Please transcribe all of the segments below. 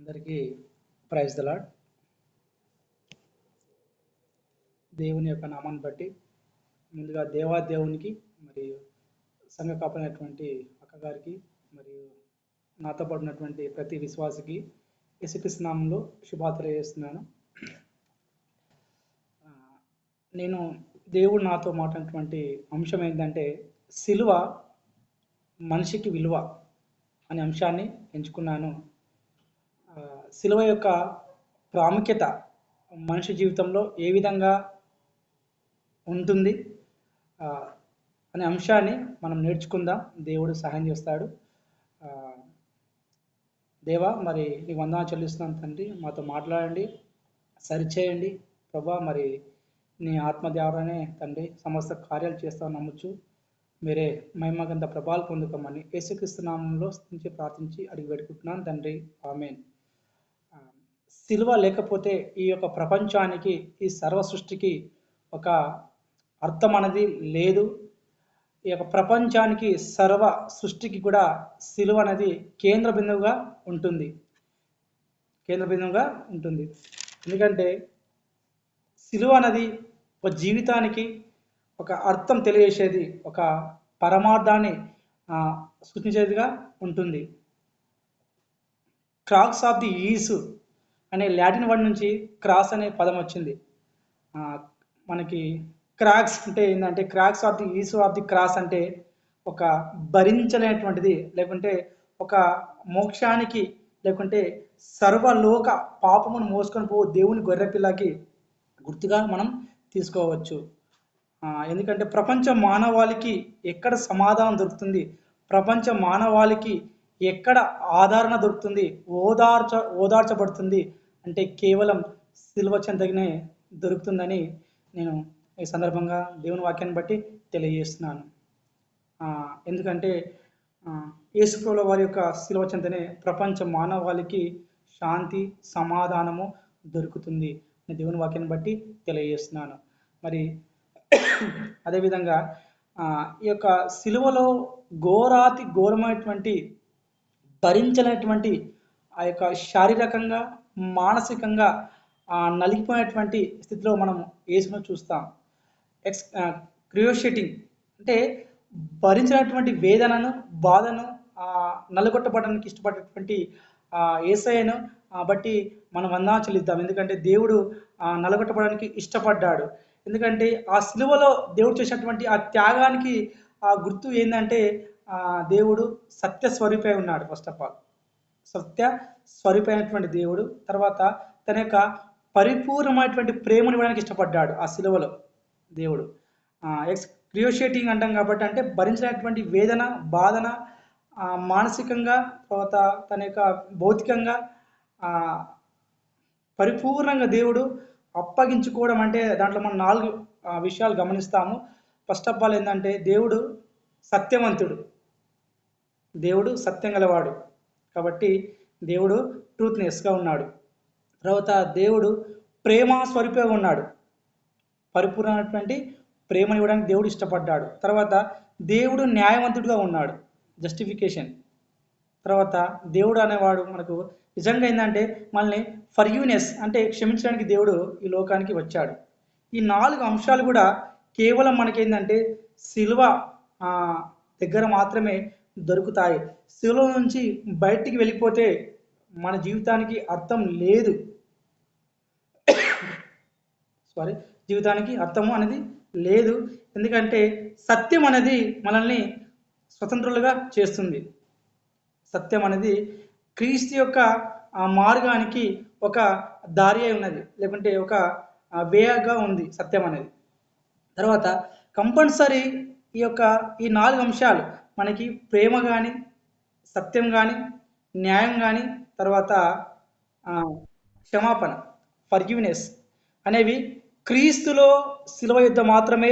అందరికీ praise the lord. దేవుని యొక్క నామాన్ని బట్టి ముందుగా దేవునికి మరియు సంఘ కాపైనటువంటి అక్కగారికి మరియు నాతో పడినటువంటి ప్రతి విశ్వాసికి యేసుక్రీస్తు నామంలో శుభాలు తెలియజేస్తున్నాను. నేను దేవుడు నాతో మాట్లాడినటువంటి అంశం ఏంటంటే సిలువ మనిషికి విలువ అనే అంశాన్ని ఎంచుకున్నాను. సిలువ యొక్క ప్రాముఖ్యత మనిషి జీవితంలో ఏ విధంగా ఉంటుంది అనే అంశాన్ని మనం నేర్చుకుందాం. దేవుడు సహాయం చేస్తాడు. దేవా, మరి నీకు వందనాలు చెల్లిస్తున్నాను తండ్రి. మాతో మాట్లాడండి, సరిచేయండి ప్రభా. మరి నీ ఆత్మ ద్వారానే తండ్రి సమస్త కార్యాలు చేస్తామని నమ్మచ్చు. మీరే మహిమగంధ ప్రభావాలు పొందుకోమని యేసుక్రీస్తు నామంలో స్తుతించి ప్రార్థించి అడిగి పెట్టుకుంటున్నాను తండ్రి, ఆమేన్. సిలువ లేకపోతే ఈ యొక్క ప్రపంచానికి, ఈ సర్వ సృష్టికి ఒక అర్థం అనేది లేదు. ఈ యొక్క ప్రపంచానికి, సర్వ సృష్టికి కూడా సిలువ అనేది కేంద్ర బిందువుగా ఉంటుంది. ఎందుకంటే సిలువ అనేది ఒక జీవితానికి ఒక అర్థం తెలియజేసేది, ఒక పరమార్థాన్ని సూచించేదిగా ఉంటుంది. క్రాక్స్ ఆఫ్ ది ఈసు అనే లాటిన్ వర్డ్ నుంచి క్రాస్ అనే పదం వచ్చింది. మనకి క్రాక్స్ అంటే ఏంటంటే, cracks of the ease of the cross అంటే ఒక భరించలేనటువంటిది, లేకుంటే ఒక మోక్షానికి, లేకుంటే సర్వలోక పాపమును మోసుకొని పో దేవుని గొర్రెపిల్లకి గుర్తుగా మనం తీసుకోవచ్చు. ఎందుకంటే ప్రపంచ మానవాళికి ఎక్కడ సమాధానం దొరుకుతుంది, ప్రపంచ మానవాళికి ఎక్కడ ఆదరణ దొరుకుతుంది, ఓదార్చబడుతుంది అంటే కేవలం సిలువ చెంతనే దొరుకుతుందని నేను ఈ సందర్భంగా దేవుని వాక్యాన్ని బట్టి తెలియజేస్తున్నాను. ఎందుకంటే యేసుప్రభుల వారి యొక్క సిలువ చెంతనే ప్రపంచ మానవాళికి శాంతి, సమాధానము దొరుకుతుంది అని దేవుని వాక్యాన్ని బట్టి తెలియజేస్తున్నాను. మరి అదేవిధంగా ఈ యొక్క సిలువలో ఘోరాతి ఘోరమైనటువంటి, భరించలేనటువంటి ఆ యొక్క శారీరకంగా, మానసికంగా నలిగిపోయినటువంటి స్థితిలో మనం యేసును చూస్తాం. క్రియోషిటింగ్ అంటే భరించినటువంటి వేదనను, బాధను, నలుగొట్టబడడానికి ఇష్టపడేటువంటి యేసయ్యను బట్టి మనం వందనాలు చెల్లిద్దాం. ఎందుకంటే దేవుడు నలుగొట్టబడడానికి ఇష్టపడ్డాడు. ఎందుకంటే ఆ సిలువలో దేవుడు చేసినటువంటి ఆ త్యాగానికి గుర్తు ఏంటంటే దేవుడు సత్య స్వరూపై ఉన్నాడు. ఫస్ట్ ఆఫ్ ఆల్ సత్య స్వరూపమైనటువంటి దేవుడు. తర్వాత తన యొక్క పరిపూర్ణమైనటువంటి ప్రేమను ఇవ్వడానికి ఇష్టపడ్డాడు ఆ సిలువలో దేవుడు. క్రియోషియేటింగ్ అంటాం కాబట్టి, అంటే భరించినటువంటి వేదన, బాధన, మానసికంగా, తర్వాత తన యొక్క భౌతికంగా పరిపూర్ణంగా దేవుడు అప్పగించుకోవడం. అంటే దాంట్లో మనం 4 విషయాలు గమనిస్తాము. ఫస్ట్ ఆఫ్ ఆల్ ఏంటంటే దేవుడు సత్యవంతుడు, దేవుడు సత్యం గలవాడు కాబట్టి దేవుడు ట్రూత్నెస్గా ఉన్నాడు. తర్వాత దేవుడు ప్రేమ స్వరూపంగా ఉన్నాడు, పరిపూర్ణమైనటువంటి ప్రేమను ఇవ్వడానికి దేవుడు ఇష్టపడ్డాడు. తర్వాత దేవుడు న్యాయవంతుడిగా ఉన్నాడు, జస్టిఫికేషన్. తర్వాత దేవుడు అనేవాడు మనకు నిజంగా ఏంటంటే మనల్ని ఫర్గివ్నెస్ అంటే క్షమించడానికి దేవుడు ఈ లోకానికి వచ్చాడు. ఈ 4 అంశాలు కూడా కేవలం మనకేంటంటే సిలువ దగ్గర మాత్రమే దొరుకుతాయి. సిలువ నుంచి బయటికి వెళ్ళిపోతే మన జీవితానికి అర్థం లేదు. జీవితానికి అర్థము అనేది లేదు. ఎందుకంటే సత్యం అనేది మనల్ని స్వతంత్రులుగా చేస్తుంది. సత్యం అనేది క్రీస్తు యొక్క మార్గానికి ఒక దారి అయి ఉన్నది, లేకుంటే ఒక వేగా ఉంది సత్యం అనేది. తర్వాత కంపల్సరీ ఈ 4 అంశాలు మనకి ప్రేమ కానీ, సత్యం కానీ, న్యాయం కానీ, తర్వాత క్షమాపణ, ఫర్గివ్నెస్ అనేవి క్రీస్తులో సిలువ యుద్ధ మాత్రమే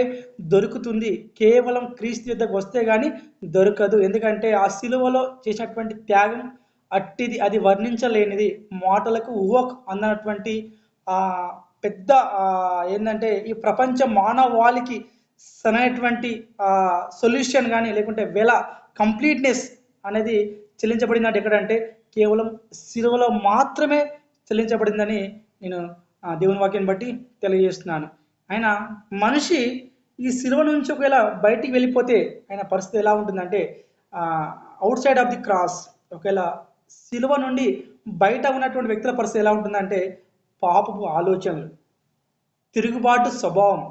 దొరుకుతుంది. కేవలం క్రీస్తు యుద్ధకు వస్తే కానీ దొరకదు. ఎందుకంటే ఆ సిలువలో చేసినటువంటి త్యాగం అట్టిది, అది వర్ణించలేనిది, మాటలకు ఊహకు అందనటువంటి పెద్ద ఏంటంటే ఈ ప్రపంచ మానవాళికి సరైనటువంటి సొల్యూషన్ కానీ, లేకుంటే కంప్లీట్నెస్ అనేది చెల్లించబడినట్టు ఎక్కడంటే కేవలం సిలువలో మాత్రమే చెల్లించబడిందని నేను దేవుని వాక్యాన్ని బట్టి తెలియజేస్తున్నాను. ఆయన మనిషి ఈ సిలువ నుంచి ఒకవేళ బయటికి వెళ్ళిపోతే ఆయన పరిస్థితి ఎలా ఉంటుందంటే, out side of the cross, ఒకవేళ సిలువ నుండి బయట ఉన్నటువంటి వ్యక్తుల పరిస్థితి ఎలా ఉంటుందంటే, పాపపు ఆలోచనలు, తిరుగుబాటు స్వభావం,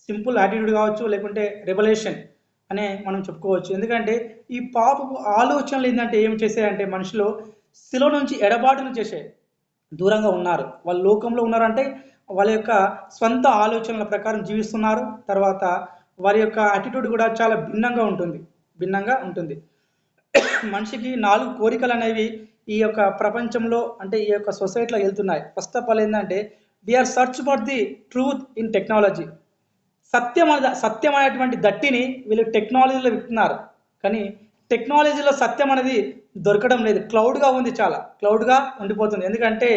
సింపుల్ యాటిట్యూడ్ కావచ్చు, లేకుంటే రెవల్యూషన్ అనే మనం చెప్పుకోవచ్చు. ఎందుకంటే ఈ పాపపు ఆలోచనలు ఏంటంటే ఏం చేసాయంటే, మనుషులు శిలువ నుంచి ఎడబాటును చేసే దూరంగా ఉన్నారు. వాళ్ళు లోకంలో ఉన్నారంటే వాళ్ళ యొక్క స్వంత ఆలోచనల ప్రకారం జీవిస్తున్నారు. తర్వాత వారి యొక్క యాటిట్యూడ్ కూడా చాలా భిన్నంగా ఉంటుంది. మనిషికి 4 కోరికలు అనేవి ఈ యొక్క ప్రపంచంలో, అంటే ఈ యొక్క సొసైటీలో వెళ్తున్నాయి. ఫస్ట్ ఆఫ్ ఆల్ ఏంటంటే, we are search for the truth in technology. సత్యం అనేటువంటి దట్టిని వీళ్ళు టెక్నాలజీలో విప్పుతున్నారు. కానీ టెక్నాలజీలో సత్యం అనేది దొరకడం లేదు. క్లౌడ్గా ఉంది, చాలా క్లౌడ్గా ఉండిపోతుంది. ఎందుకంటే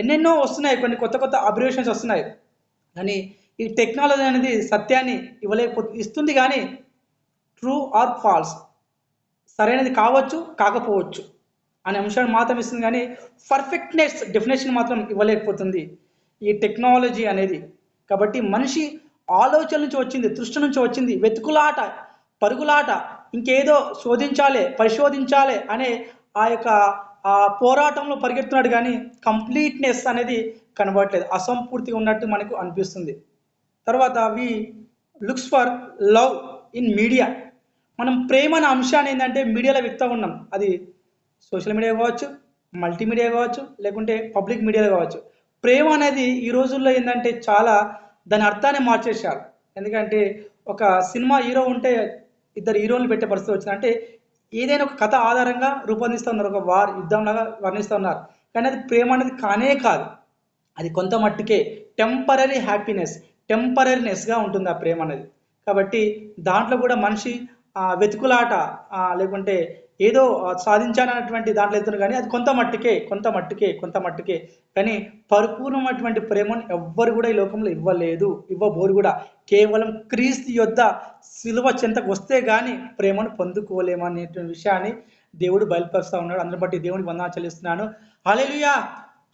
ఎన్నెన్నో వస్తున్నాయి, కొన్ని కొత్త కొత్త అబ్జర్వేషన్స్ వస్తున్నాయి. కానీ ఈ టెక్నాలజీ అనేది సత్యాన్ని ఇస్తుంది, కానీ ట్రూ ఆర్ ఫాల్స్, సరైనది కావచ్చు కాకపోవచ్చు అనే అంశాన్ని మాత్రం ఇస్తుంది, కానీ పర్ఫెక్ట్నెస్ డెఫినేషన్ మాత్రం ఇవ్వలేకపోతుంది ఈ టెక్నాలజీ అనేది. కాబట్టి మనిషి ఆలోచన నుంచి వచ్చింది, దృష్టి నుంచి వచ్చింది, వెతుకులాట, పరుగులాట, ఇంకేదో శోధించాలి, పరిశోధించాలి అనే ఆ యొక్క ఆ పోరాటంలో పరిగెడుతున్నాడు, కానీ కంప్లీట్నెస్ అనేది కనబడట్లేదు, అసంపూర్తిగా ఉన్నట్టు మనకు అనిపిస్తుంది. తర్వాత we looks for love in media. మనం ప్రేమ అనే అంశాన్ని ఏంటంటే మీడియాలో వ్యక్తం ఉన్నాం. అది సోషల్ మీడియా కావచ్చు, మల్టీమీడియా కావచ్చు, లేకుంటే పబ్లిక్ మీడియాలో కావచ్చు. ప్రేమ అనేది ఈ రోజుల్లో ఏంటంటే చాలా దాని అర్థాన్ని మార్చేశారు. ఎందుకంటే ఒక సినిమా హీరో ఉంటే ఇద్దరు హీరోలు పెట్టే పరిస్థితి వచ్చింది. అంటే ఏదైనా ఒక కథ ఆధారంగా రూపొందిస్తూ ఉన్నారు, ఒక యుద్ధంలాగా వర్ణిస్తూ ఉన్నారు. కానీ అది ప్రేమ అనేది కానే కాదు. అది కొంత మట్టుకే టెంపరీ హ్యాపీనెస్, టెంపరీనెస్గా ఉంటుంది ఆ ప్రేమ అనేది. కాబట్టి దాంట్లో కూడా మనిషి వెతుకులాట, లేకుంటే ఏదో సాధించాలన్నటువంటి దాంట్లో వెళ్తున్నారు, కానీ అది కొంత మట్టుకే. కానీ పరిపూర్ణమైనటువంటి ప్రేమను ఎవ్వరు కూడా ఈ లోకంలో ఇవ్వబోరు కూడా. కేవలం క్రీస్తు యొద్ద సిలువ చెంతకు వస్తే కానీ ప్రేమను పొందుకోలేమనేటువంటి విషయాన్ని దేవుడు బయలుపరుస్తూ ఉన్నాడు. అందరిని బట్టి దేవునికి వందనాలు చెల్లిస్తున్నాను. హల్లెలూయా,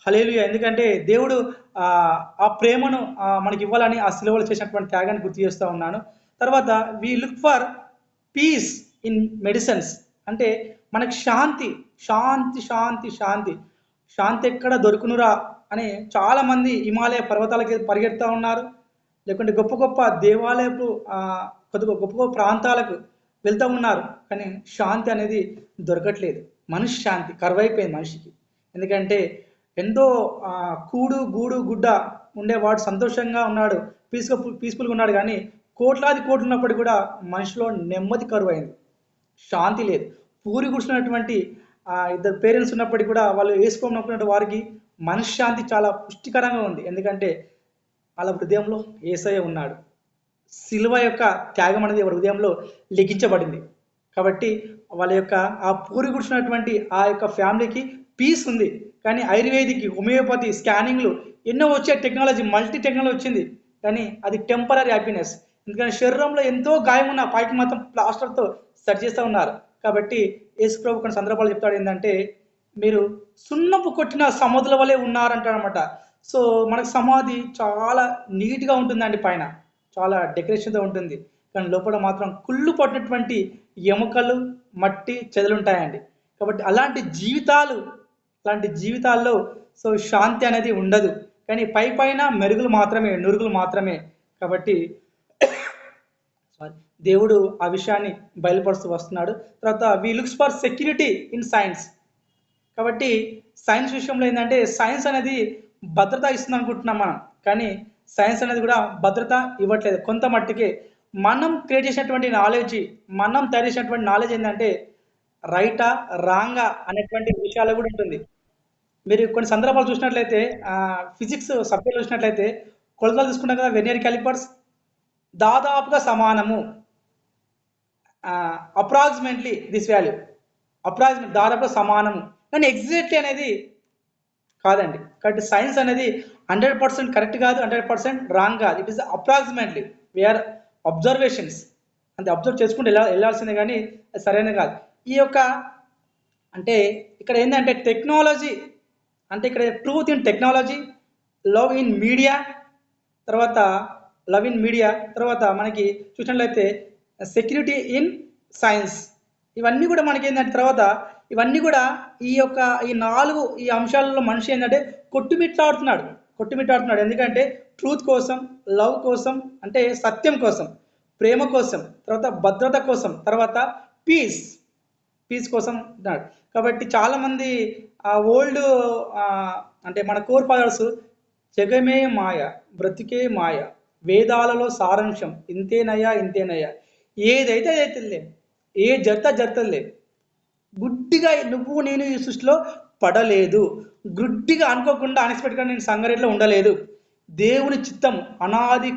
హల్లెలూయా. ఎందుకంటే దేవుడు ఆ ప్రేమను మనకి ఇవ్వాలని ఆ సిలువలో చేసినటువంటి త్యాగాన్ని గుర్తు చేస్తూ ఉన్నాను. తర్వాత we look for peace in medicines. అంటే మనకు శాంతి ఎక్కడ దొరుకునురా అని చాలామంది హిమాలయ పర్వతాలకి పరిగెడుతూ ఉన్నారు, లేకుంటే గొప్ప గొప్ప దేవాలయపు గొప్ప ప్రాంతాలకు వెళ్తూ ఉన్నారు. కానీ శాంతి అనేది దొరకట్లేదు. మనిషి శాంతి కరువైపోయింది మనిషికి. ఎందుకంటే ఎంతో కూడు గూడు గుడ్డ ఉండేవాడు సంతోషంగా ఉన్నాడు, పీస్ఫుల్గా ఉన్నాడు. కానీ కోట్లాది కోట్లు ఉన్నప్పటికీ కూడా మనిషిలో నెమ్మది కరువైంది, శాంతి లేదు. పూరి కూర్చున్నటువంటి ఇద్దరు పేరెంట్స్ ఉన్నప్పటికీ కూడా వాళ్ళు వేసుకోనప్పుడు వారికి మనశ్శాంతి చాలా పుష్టికరంగా ఉంది. ఎందుకంటే వాళ్ళ హృదయంలో యేసయ్య ఉన్నాడు. సిలువ యొక్క త్యాగం అనేది వారి హృదయంలో లిఖించబడింది. కాబట్టి వాళ్ళ యొక్క ఆ పూరి కూర్చున్నటువంటి ఆ యొక్క ఫ్యామిలీకి పీస్ ఉంది. కానీ ఆయుర్వేదిక్, హోమియోపతి, స్కానింగ్లు ఎన్నో వచ్చే టెక్నాలజీ, మల్టీ టెక్నాలజీ వచ్చింది, కానీ అది టెంపరీ హ్యాపీనెస్. ఎందుకంటే శరీరంలో ఎంతో గాయం ఉన్న పైకి మాత్రం ప్లాస్టర్తో సెట్ చేస్తూ ఉన్నారు. కాబట్టి యేసు ప్రభు కొన్ని సందర్భాలు చెప్తాడు ఏంటంటే, మీరు సున్నపు కొట్టిన సమాధుల వలె ఉన్నారంటాడు అనమాట. సో మనకు సమాధి చాలా నీట్గా ఉంటుందండి, పైన చాలా డెకరేషన్తో ఉంటుంది, కానీ లోపల మాత్రం కుళ్ళు పట్టినటువంటి ఎముకలు, మట్టి, చెదలు ఉంటాయండి. కాబట్టి అలాంటి జీవితాల్లో సో శాంతి అనేది ఉండదు. కానీ పైన నురుగులు మాత్రమే. కాబట్టి దేవుడు ఆ విషయాన్ని బయలుపరుస్తూ వస్తున్నాడు. తర్వాత we looks for security in science. కాబట్టి సైన్స్ విషయంలో ఏంటంటే, సైన్స్ అనేది భద్రత ఇస్తుంది అనుకుంటున్నాం మనం, కానీ సైన్స్ అనేది కూడా భద్రత ఇవ్వట్లేదు. కొంత మట్టుకే మనం క్రియేట్ చేసినటువంటి నాలెడ్జ్, మనం తయారు చేసినటువంటి నాలెడ్జ్ ఏంటంటే రైటా రాంగా అనేటువంటి విషయాలు కూడా ఉంటుంది. మీరు కొన్ని సందర్భాలు చూసినట్లయితే ఫిజిక్స్ సబ్జెక్ట్ చూసినట్లయితే కొలతలు తీసుకుంటాం కదా, వెర్నియర్ క్యాలిపర్స్ దాదాపుగా సమానము, అప్రాక్సిమేట్లీ దిస్ వాల్యూ, దాదాపుగా సమానము. కానీ ఎగ్జాక్ట్లీ అనేది కాదండి. కాబట్టి సైన్స్ అనేది 100% కరెక్ట్ కాదు, 100% రాంగ్ కాదు. It is approximately, we are observations, అంటే అబ్జర్వ్ చేసుకుంటూ వెళ్ళాల్సిందే, కానీ అది సరైనది కాదు. ఈ యొక్క అంటే ఇక్కడ ఏంటంటే టెక్నాలజీ, అంటే ఇక్కడ truth in technology, love in media, తర్వాత లవ్ ఇన్ మీడియా, తర్వాత మనకి చూసినట్లయితే సెక్యూరిటీ ఇన్ సైన్స్. ఇవన్నీ కూడా మనకి ఏంటంటే తర్వాత ఇవన్నీ కూడా ఈ అంశాలలో మనిషి ఏంటంటే కొట్టుమిట్లాడుతున్నాడు కొట్టుమిట్లాడుతున్నాడు. ఎందుకంటే ట్రూత్ కోసం, లవ్ కోసం, అంటే సత్యం కోసం, ప్రేమ కోసం, తర్వాత భద్రత కోసం, తర్వాత పీస్ పీస్ కోసం ఉన్నాడు. కాబట్టి చాలామంది ఓల్డ్ అంటే మన కోర్ ఫాదర్స్ జగమే మాయ, బ్రతికే మాయ, వేదాలలో సారాంశం ఇంతేనయ్యా ఇంతేనయ్యా, ఏదైతే అదైతుందిలే, ఏ జరుగుతుందిలే, గుడ్డిగా నువ్వు నేను ఈ సృష్టిలో పడలేదు, గుడ్డిగా అనుకోకుండా అన్ఎక్స్పెక్టెడ్గా నేను సంగారెడ్డిలో ఉండలేదు. దేవుని చిత్తం అనాది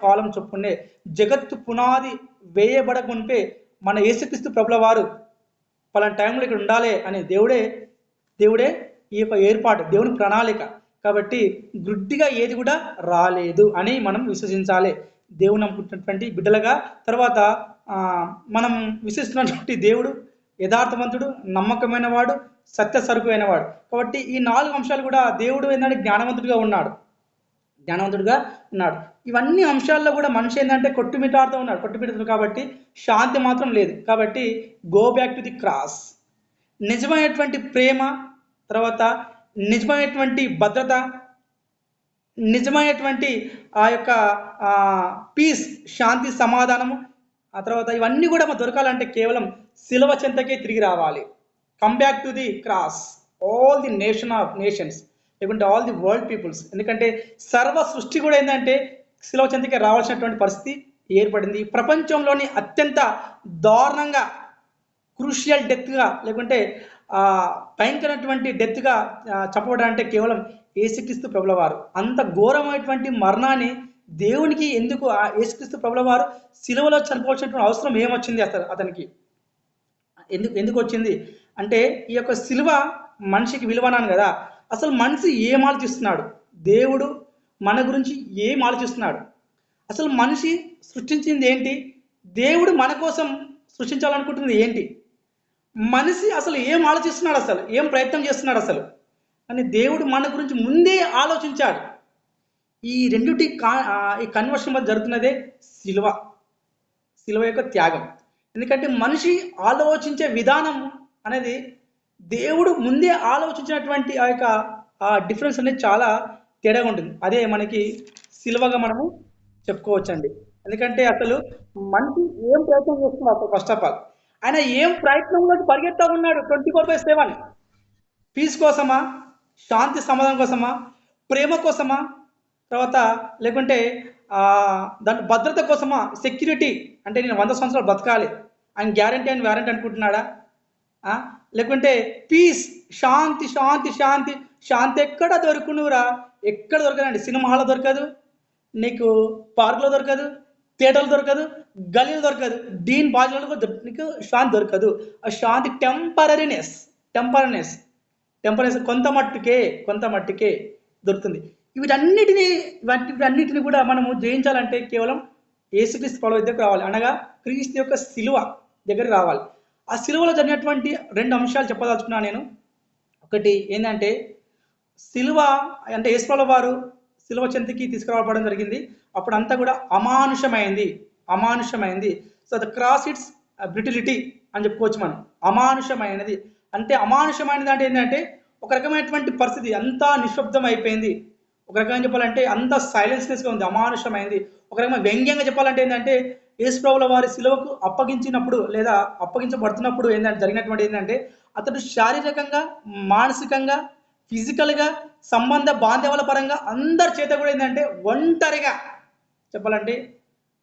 కాలం చొప్పునే జగత్తు పునాది వేయబడకుంటే మన యేసుక్రీస్తు ప్రభుల వారు పలానా టైంలో ఇక్కడ ఉండాలి అని దేవుడే ఈ యొక్క ఏర్పాటు, దేవుని ప్రణాళిక. కాబట్టి గుడ్డిగా ఏది కూడా రాలేదు అని మనం విశ్వసించాలి దేవుని నమ్ముకుంటున్నటువంటి బిడ్డలుగా. తర్వాత మనం విశ్వసిస్తున్నటువంటి దేవుడు యథార్థవంతుడు, నమ్మకమైన వాడు, సత్య సరుకు వాడు. కాబట్టి ఈ 4 అంశాలు కూడా దేవుడు ఏంటంటే జ్ఞానవంతుడిగా ఉన్నాడు. ఇవన్నీ అంశాల్లో కూడా మనిషి ఏంటంటే కొట్టుమిటాడుతూ కాబట్టి శాంతి మాత్రం లేదు. కాబట్టి go back to the cross. నిజమైనటువంటి ప్రేమ, తర్వాత నిజమైనటువంటి భద్రత, నిజమైనటువంటి ఆ యొక్క పీస్, శాంతి, సమాధానము, ఆ తర్వాత ఇవన్నీ కూడా మనకు దొరకాలంటే కేవలం శిలువ చెంతకే తిరిగి రావాలి. Come back to the cross, all the nation of nations, లేకుంటే ఆల్ ది వరల్డ్ పీపుల్స్. ఎందుకంటే సర్వ సృష్టి కూడా ఏంటంటే శిలువ చెంతకే రావాల్సినటువంటి పరిస్థితి ఏర్పడింది. ప్రపంచంలోని అత్యంత దారుణంగా క్రూషియల్ డెత్గా, లేకుంటే భయంకరమైనటువంటి డెత్గా చెప్పబడాలంటే కేవలం యేసుక్రీస్తు ప్రభుల వారు. అంత ఘోరమైనటువంటి మరణాన్ని దేవునికి ఎందుకు యేసుక్రీస్తు ప్రభుల వారు శిలువలో చనిపోవాల్సినటువంటి అవసరం ఏమొచ్చింది అతనికి? ఎందుకు వచ్చింది అంటే ఈ యొక్క శిలువ మనిషికి విలువనాను కదా. అసలు మనిషి ఏం ఆలోచిస్తున్నాడు, దేవుడు మన గురించి ఏం ఆలోచిస్తున్నాడు, అసలు మనిషి సృష్టించింది ఏంటి, దేవుడు మన కోసం సృష్టించాలనుకుంటుంది ఏంటి, మనిషి అసలు ఏం ఆలోచిస్తున్నాడు, అసలు ఏం ప్రయత్నం చేస్తున్నాడు అసలు అని దేవుడు మన గురించి ముందే ఆలోచించాడు. ఈ రెండుటి ఈ కన్వర్షన్ మధ్య జరుగుతున్నదే శిలువ యొక్క త్యాగం. ఎందుకంటే మనిషి ఆలోచించే విధానం అనేది దేవుడు ముందే ఆలోచించినటువంటి ఆ యొక్క డిఫరెన్స్ అనేది చాలా తేడాగా ఉంటుంది. అదే మనకి శిలువగా మనము చెప్పుకోవచ్చండి. ఎందుకంటే అసలు మనిషి ఏం ప్రయత్నం చేస్తున్నాడు, ఫస్ట్ ఆఫ్ ఆల్ ఆయన ఏం ప్రయత్నంలో పరిగెత్తా ఉన్నాడు 24/7. పీస్ కోసమా, శాంతి సమాధానం కోసమా, ప్రేమ కోసమా, తర్వాత లేకుంటే దాని భద్రత కోసమా, సెక్యూరిటీ అంటే నేను 100 సంవత్సరాలు బతకాలి ఆయన గ్యారంటీ అండ్ వ్యారంటీ అనుకుంటున్నాడా? లేకుంటే పీస్, శాంతి శాంతి శాంతి శాంతి ఎక్కడ దొరుకునురా? ఎక్కడ దొరకదండి. సినిమాలో దొరకదు, నీకు పార్కులో దొరకదు, థియేటర్లు దొరకదు, గలీలు దొరకదు, డీన్ బాజీలలో నీకు శాంతి దొరకదు. ఆ శాంతి టెంపరీనెస్ కొంత మట్టుకే దొరుకుతుంది. వీటన్నిటిని కూడా మనము జయించాలంటే కేవలం యేసుక్రీస్తు ప్రభువు దగ్గరకు రావాలి, అనగా క్రీస్తు యొక్క శిలువ దగ్గరికి రావాలి. ఆ శిలువలో జరిగినటువంటి 2 అంశాలు చెప్పదలుచుకున్నాను నేను. ఒకటి ఏంటంటే శిలువ అంటే యేసు ప్రభువు వారు శిలువ చెంతకి తీసుకురావడం జరిగింది. అప్పుడు అంతా కూడా అమానుషమైంది. సో ద క్రాస్ ఇట్స్ బ్రిటిలిటీ అని చెప్పుకోవచ్చు మనం. అమానుషమైనది అంటే ఏంటంటే ఒక రకమైనటువంటి పరిస్థితి, అంతా నిశ్శబ్దం అయిపోయింది. ఒక రకంగా చెప్పాలంటే అంత సైలెన్స్నెస్గా ఉంది, అమానుషమైంది. ఒక రకమైన వ్యంగ్యంగా చెప్పాలంటే ఏంటంటే యేసు ప్రభువుల వారి శిలువకు అప్పగించినప్పుడు లేదా అప్పగించబడుతున్నప్పుడు జరిగినటువంటి ఏంటంటే అతడు శారీరకంగా, మానసికంగా, ఫిజికల్గా, సంబంధ బాంధవ్యాల పరంగా అందరి చేత కూడా ఏంటంటే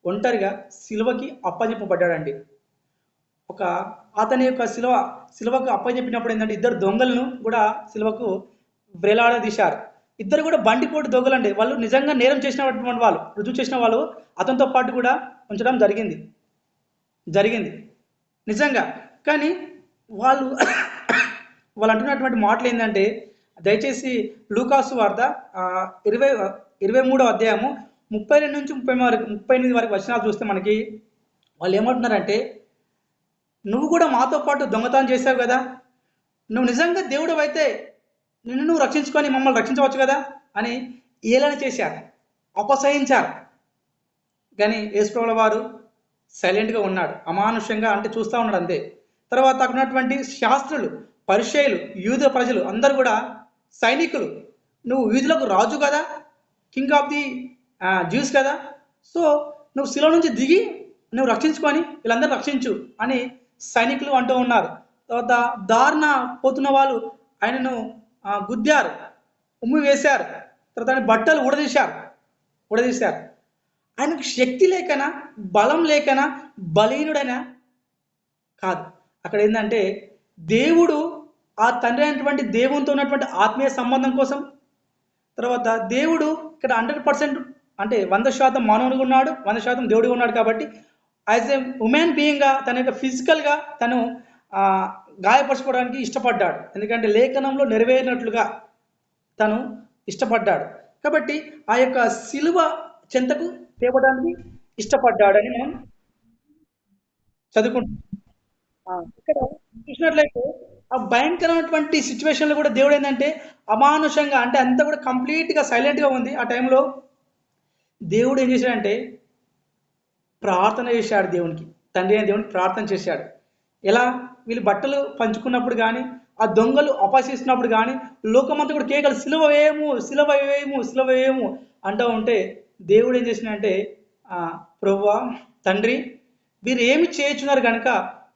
ఒంటరిగా శిలువకి అప్పగింపబడ్డాడండి. అతని యొక్క శిలువకు అప్పగింపినప్పుడు ఏంటంటే 2 దొంగలను కూడా శిలువకు వేలాడదీశారు. ఇద్దరు కూడా బండిపోటు దొంగలండి. వాళ్ళు నిజంగా నేరం చేసినటువంటి వాళ్ళు, రుజువు చేసిన వాళ్ళు అతనితో పాటు కూడా ఉంచడం జరిగింది నిజంగా. కానీ వాళ్ళు అంటున్నటువంటి మాటలు ఏంటంటే, దయచేసి లూకాసు వార్త 23వ అధ్యాయము 32 నుంచి 38 వరకు వచనాలు చూస్తే మనకి వాళ్ళు ఏమంటున్నారంటే, నువ్వు కూడా మాతో పాటు దొంగతనం చేసావు కదా, నువ్వు నిజంగా దేవుడు అయితే నిన్ను నువ్వు రక్షించుకొని మమ్మల్ని రక్షించవచ్చు కదా అని ఏలన చేశారు, అపసహించారు. కానీ యేసుప్రభుల వారు సైలెంట్గా ఉన్నాడు, అమానుషంగా అంటే చూస్తూ ఉన్నాడు అంతే. తర్వాత అక్కడ ఉన్నటువంటి శాస్త్రులు, పరిచయులు, యూద ప్రజలు అందరూ కూడా సైనికులు, నువ్వు యూదులకు రాజు కదా, కింగ్ ఆఫ్ ది జ్యూస్ కదా, సో నువ్వు శిలో నుంచి దిగి నువ్వు రక్షించుకొని వీళ్ళందరూ రక్షించు అని సైనికులు అంటూ ఉన్నారు. తర్వాత దారుణ పోతున్న వాళ్ళు ఆయనను గుద్దారు, ఉమ్మి వేశారు, తర్వాత ఆయన బట్టలు ఊడదీశారు. ఆయనకు శక్తి లేకనా, బలం లేకనా, బలీనుడైనా కాదు. అక్కడ ఏంటంటే దేవుడు ఆ తండ్రి అయినటువంటి దేవునితో ఉన్నటువంటి ఆత్మీయ సంబంధం కోసం, తర్వాత దేవుడు ఇక్కడ 100% అంటే 100% మానవుడిగా ఉన్నాడు, 100% దేవుడిగా ఉన్నాడు. కాబట్టి యాజ్ ఏ ఉమెన్ బీయింగ్గా తన యొక్క ఫిజికల్గా తను గాయపరచుకోవడానికి ఇష్టపడ్డాడు. ఎందుకంటే లేఖనంలో నెరవేరినట్లుగా తను ఇష్టపడ్డాడు. కాబట్టి ఆ యొక్క శిలువ చెంతకు తేవడానికి ఇష్టపడ్డాడని మనం చదువుకుంటాం. ఇక్కడ చూసినట్లయితే ఆ భయంకరమైనటువంటి సిచ్యువేషన్లో కూడా దేవుడు ఏంటంటే అమానుషంగా, అంటే అంతా కూడా కంప్లీట్గా సైలెంట్గా ఉంది. ఆ టైంలో దేవుడు ఏం చేశాడంటే ప్రార్థన చేశాడు దేవునికి, తండ్రి అయిన దేవునికి ప్రార్థన చేశాడు. ఎలా? వీళ్ళు బట్టలు పంచుకున్నప్పుడు కానీ, ఆ దొంగలు అపహసిస్తున్నప్పుడు కానీ లోకమంతా కూడా కేకలు సిలువ వేయము, సిలువ వేయము, సిలువ వేయము అంటూ ఉంటే దేవుడు ఏం చేసినంటే ప్రభువా తండ్రి వీరు ఏమి చేయుచున్నారు కనుక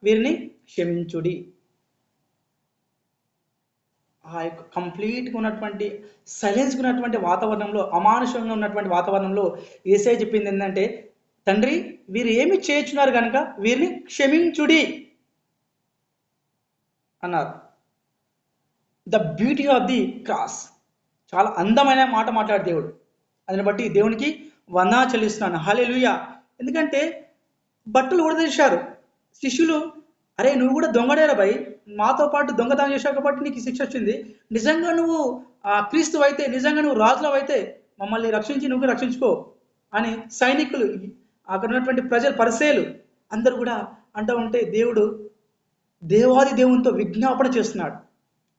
వీరిని క్షమించుడి. ఆ యొక్క కంప్లీట్గా ఉన్నటువంటి సైలెన్స్గా ఉన్నటువంటి వాతావరణంలో, అమానుషంగా ఉన్నటువంటి వాతావరణంలో యేసయ్య చెప్పింది ఏంటంటే తండ్రి వీరు ఏమి చేయుచున్నారు కనుక వీరిని క్షమించుడి అన్నారు. The beauty of the cross. చాలా అందమైన మాట మాట్లాడు దేవుడు. అందుని బట్టి దేవునికి వందనా చెల్లిస్తున్నాను. హల్లెలూయా. ఎందుకంటే బట్టలు ఊడదీశారు శిష్యులు. అరే నువ్వు కూడా దొంగడేరా భయ్, మాతో పాటు దొంగతనం చేశావు కాబట్టి నీకు శిక్ష వచ్చింది. నిజంగా నువ్వు క్రీస్తు అయితే, నిజంగా నువ్వు రాజులవు అయితే మమ్మల్ని రక్షించి నువ్వు రక్షించుకో అని సైనికులు, అక్కడ ఉన్నటువంటి ప్రజలు, పరిసేలు అందరూ కూడా అంటూ ఉంటే దేవుడు దేవాది దేవునితో విజ్ఞాపన చేస్తున్నాడు,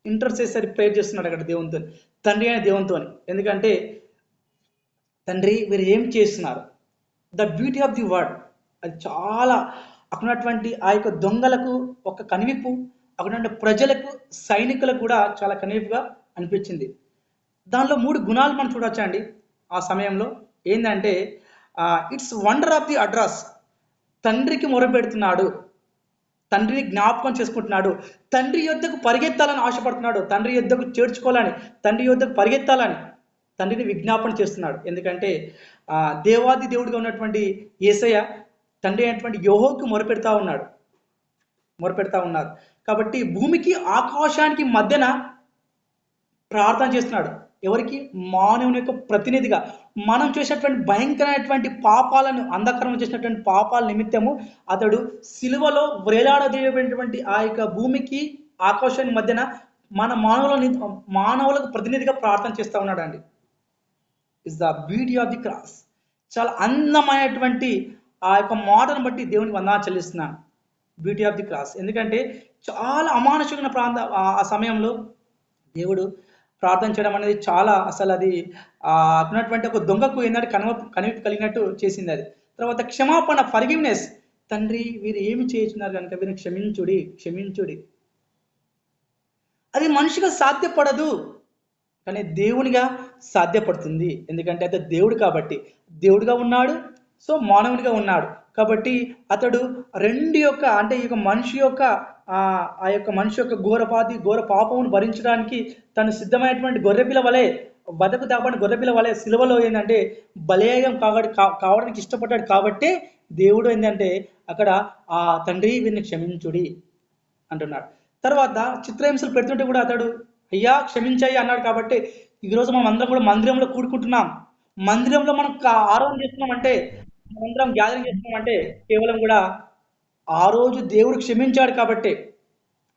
ఇంటర్సెసరీ ప్రేయర్ చేస్తున్నాడు అక్కడ దేవునితో, తండ్రి అయిన దేవునితో. ఎందుకంటే తండ్రి వీరు ఏం చేస్తున్నారు, the beauty of the word. అది చాలా అక్కడ ఉన్నటువంటి ఆ యొక్క దొంగలకు ఒక కనివిప్పు, అక్కడ ఉన్న ప్రజలకు, సైనికులకు కూడా చాలా కనివిప్పుగా అనిపించింది. దానిలో 3 గుణాలు మనం చూడొచ్చా అండి ఆ సమయంలో. ఏంటంటే it's wonder of the address. తండ్రికి మొరపెడుతున్నాడు, తండ్రిని జ్ఞాపకం చేసుకుంటున్నాడు, తండ్రి యొద్దకు పరిగెత్తాలని ఆశపడుతున్నాడు, తండ్రి యొద్దకు చేర్చుకోవాలని, తండ్రి యొద్దకు పరిగెత్తాలని తండ్రిని విజ్ఞాపన చేస్తున్నాడు. ఎందుకంటే దేవాది దేవుడిగా ఉన్నటువంటి యేసయ్య తండ్రి అయినటువంటి యెహోవాకు మొరపెడతా ఉన్నారు. కాబట్టి భూమికి ఆకాశానికి మధ్యన ప్రార్థన చేస్తున్నాడు. ఎవరికి? మానవుని యొక్క ప్రతినిధిగా. మనం చేసినటువంటి భయంకరమైనటువంటి పాపాలను, అంధకారం చేసినటువంటి పాపాల నిమిత్తము అతడు సిలువలో వేలాడదీయబడినటువంటి ఆ యొక్క భూమికి ఆకాశానికి మధ్యన మన మానవులకు ప్రతినిధిగా ప్రార్థన చేస్తూ ఉన్నాడు అండి. Is the beauty of the cross. చాలా అందమైనటువంటి ఆ యొక్క మాటను బట్టి దేవునికి వందనాలు చెల్లిస్తున్నాను, బ్యూటీ ఆఫ్ ది క్రాస్. ఎందుకంటే చాలా అమానుషమైన ఆ సమయంలో దేవుడు ప్రార్థన చేయడం అనేది చాలా, అసలు అది ఉన్నటువంటి ఒక దొంగకు ఏంటంటే కనివిప్పు కలిగినట్టు చేసింది అది. తర్వాత క్షమాపణ, ఫర్గివ్నెస్. తండ్రి వీరు ఏమి చేస్తున్నారు కనుక వీరిని క్షమించుడి. అది మనిషిగా సాధ్యపడదు, కానీ దేవునిగా సాధ్యపడుతుంది. ఎందుకంటే అతడు దేవుడు కాబట్టి, దేవుడిగా ఉన్నాడు, సో మానవునిగా ఉన్నాడు కాబట్టి అతడు రెండు యొక్క, అంటే ఈ యొక్క మనిషి యొక్క ఆ యొక్క మనిషి యొక్క ఘోర పాపమును భరించడానికి తను సిద్ధమైనటువంటి గొర్రెపిల్ల వలె, బతుకు తాపని గొర్రెపిల్ల వలె సిలువలో ఏంటంటే బలేయం కావడానికి ఇష్టపడ్డాడు. కాబట్టి దేవుడు ఏంటంటే అక్కడ ఆ తండ్రి వీరిని క్షమించుడి అంటున్నాడు. తర్వాత చిత్రహింసలు పెడుతుంటే కూడా అతడు అయ్యా క్షమించాయి అన్నాడు. కాబట్టి ఈరోజు మనం అందరం కూడా మందిరంలో కూడుకుంటున్నాం, మందిరంలో మనం ఆరాధన చేస్తున్నామంటే, అందరం గ్యాదరింగ్ చేస్తున్నామంటే కేవలం కూడా ఆ రోజు దేవుడు క్షమించాడు కాబట్టి,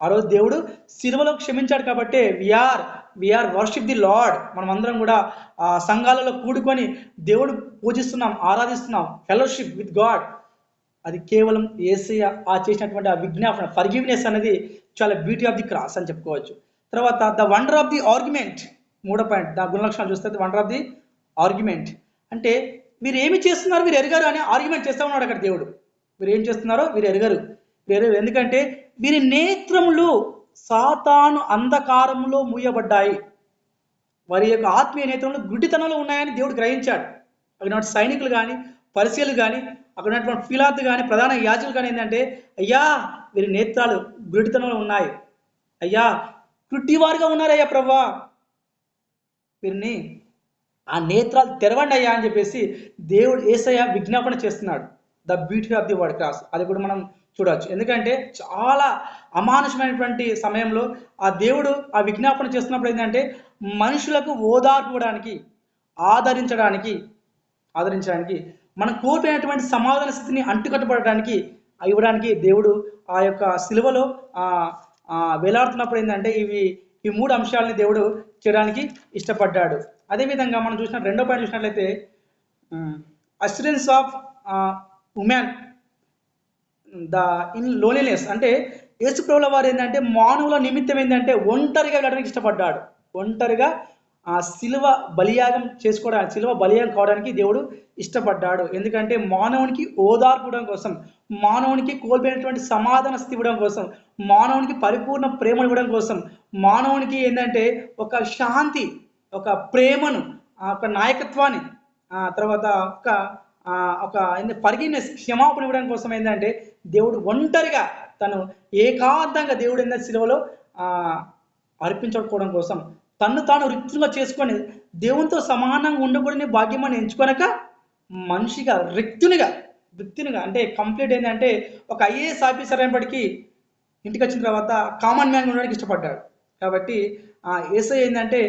ఆ రోజు దేవుడు సిలువలో క్షమించాడు కాబట్టి వీఆర్ వర్షిప్ ది లార్డ్. మనం అందరం కూడా సంఘాలలో కూడుకొని దేవుడు పూజిస్తున్నాం, ఆరాధిస్తున్నాం, ఫెలోషిప్ విత్ గాడ్. అది కేవలం యేసయ్య చేసినటువంటి ఆ విజ్ఞాపన ఫర్గివ్నెస్ అనేది చాలా బ్యూటీ ఆఫ్ ది క్రాస్ అని చెప్పుకోవచ్చు. తర్వాత the wonder of the argument, మూడో పాయింట్, దా గుణలక్షణాలు చూస్తే వండర్ ఆఫ్ ది ఆర్గ్యుమెంట్ అంటే మీరు ఏమి చేస్తున్నారు మీరు ఎరగారు అని ఆర్గ్యుమెంట్ చేస్తూ ఉన్నాడు అక్కడ దేవుడు. మీరు ఏం చేస్తున్నారో మీరు ఎరగరు. ఎందుకంటే వీరి నేత్రములు సాతాను అంధకారములో మూయబడ్డాయి, వారి యొక్క ఆత్మీయ నేత్రములు గుడ్డితనంలో ఉన్నాయని దేవుడు గ్రహించాడు. అక్కడ సైనికులు కానీ పరిశీలు కానీ అక్కడ ఉన్నటువంటి ఫిలాత్ కానీ ప్రధాన యాజకులు కానీ ఏంటంటే, అయ్యా వీరి నేత్రాలు గుడ్డితనంలో ఉన్నాయి, అయ్యా గుడ్డివారుగా ఉన్నారయ్యా ప్రభా, వీరిని ఆ నేత్రాలు తెరవండి అయ్యా అని చెప్పేసి దేవుడు యేసయ్య విజ్ఞాపన చేస్తున్నాడు. The beauty of the word cross అది కూడా మనం చూడవచ్చు. ఎందుకంటే చాలా అమానుషమైనటువంటి సమయంలో ఆ దేవుడు ఆ విజ్ఞాపన చేస్తున్నప్పుడు ఏంటంటే మనుషులకు ఓదార్పు ఇవ్వడానికి, ఆదరించడానికి మనం కోల్పోయినటువంటి సమాధాన స్థితిని అంటుకట్టబడడానికి ఇవ్వడానికి దేవుడు ఆ యొక్క సిలువలో వేలాడుతున్నప్పుడు ఏంటంటే ఈ మూడు అంశాలని దేవుడు చేయడానికి ఇష్టపడ్డాడు. అదేవిధంగా మనం చూసిన రెండో పాయింట్ చూసినట్లయితే assurance of women in loneliness అంటే యేసు ప్రభువుల వారు ఏంటంటే మానవుల నిమిత్తం ఏంటంటే ఒంటరిగా వెళ్ళడానికి ఇష్టపడ్డాడు. ఒంటరిగా శిలువ బలియాగం చేసుకోవడానికి, శిలువ బలియాగం కావడానికి దేవుడు ఇష్టపడ్డాడు. ఎందుకంటే మానవునికి ఓదార్పు ఇవ్వడం కోసం, మానవునికి కోల్పోయినటువంటి సమాధాన స్థితి ఇవ్వడం కోసం, మానవునికి పరిపూర్ణ ప్రేమ ఇవ్వడం కోసం, మానవునికి ఏంటంటే ఒక శాంతి, ఒక ప్రేమను, ఒక నాయకత్వాన్ని, తర్వాత ఒక ఫర్గివ్నెస్ క్షమాపణ ఇవ్వడం కోసం ఏంటంటే దేవుడు ఒంటరిగా తను ఏకాంతంగా దేవుడు ఏంటంటే శిలువలో అర్పించుకోవడం కోసం తన్ను తాను రిక్తుగా చేసుకొని దేవునితో సమానంగా ఉండకూడని భాగ్యమని ఎంచుకొనక మనిషిగా రిక్తునిగా అంటే కంప్లీట్ ఏంటంటే ఒక ఐఏఎస్ ఆఫీసర్ అయినప్పటికీ ఇంటికి వచ్చిన తర్వాత కామన్ మ్యాన్ ఉండడానికి ఇష్టపడ్డాడు. కాబట్టి యేసయ్య ఏంటంటే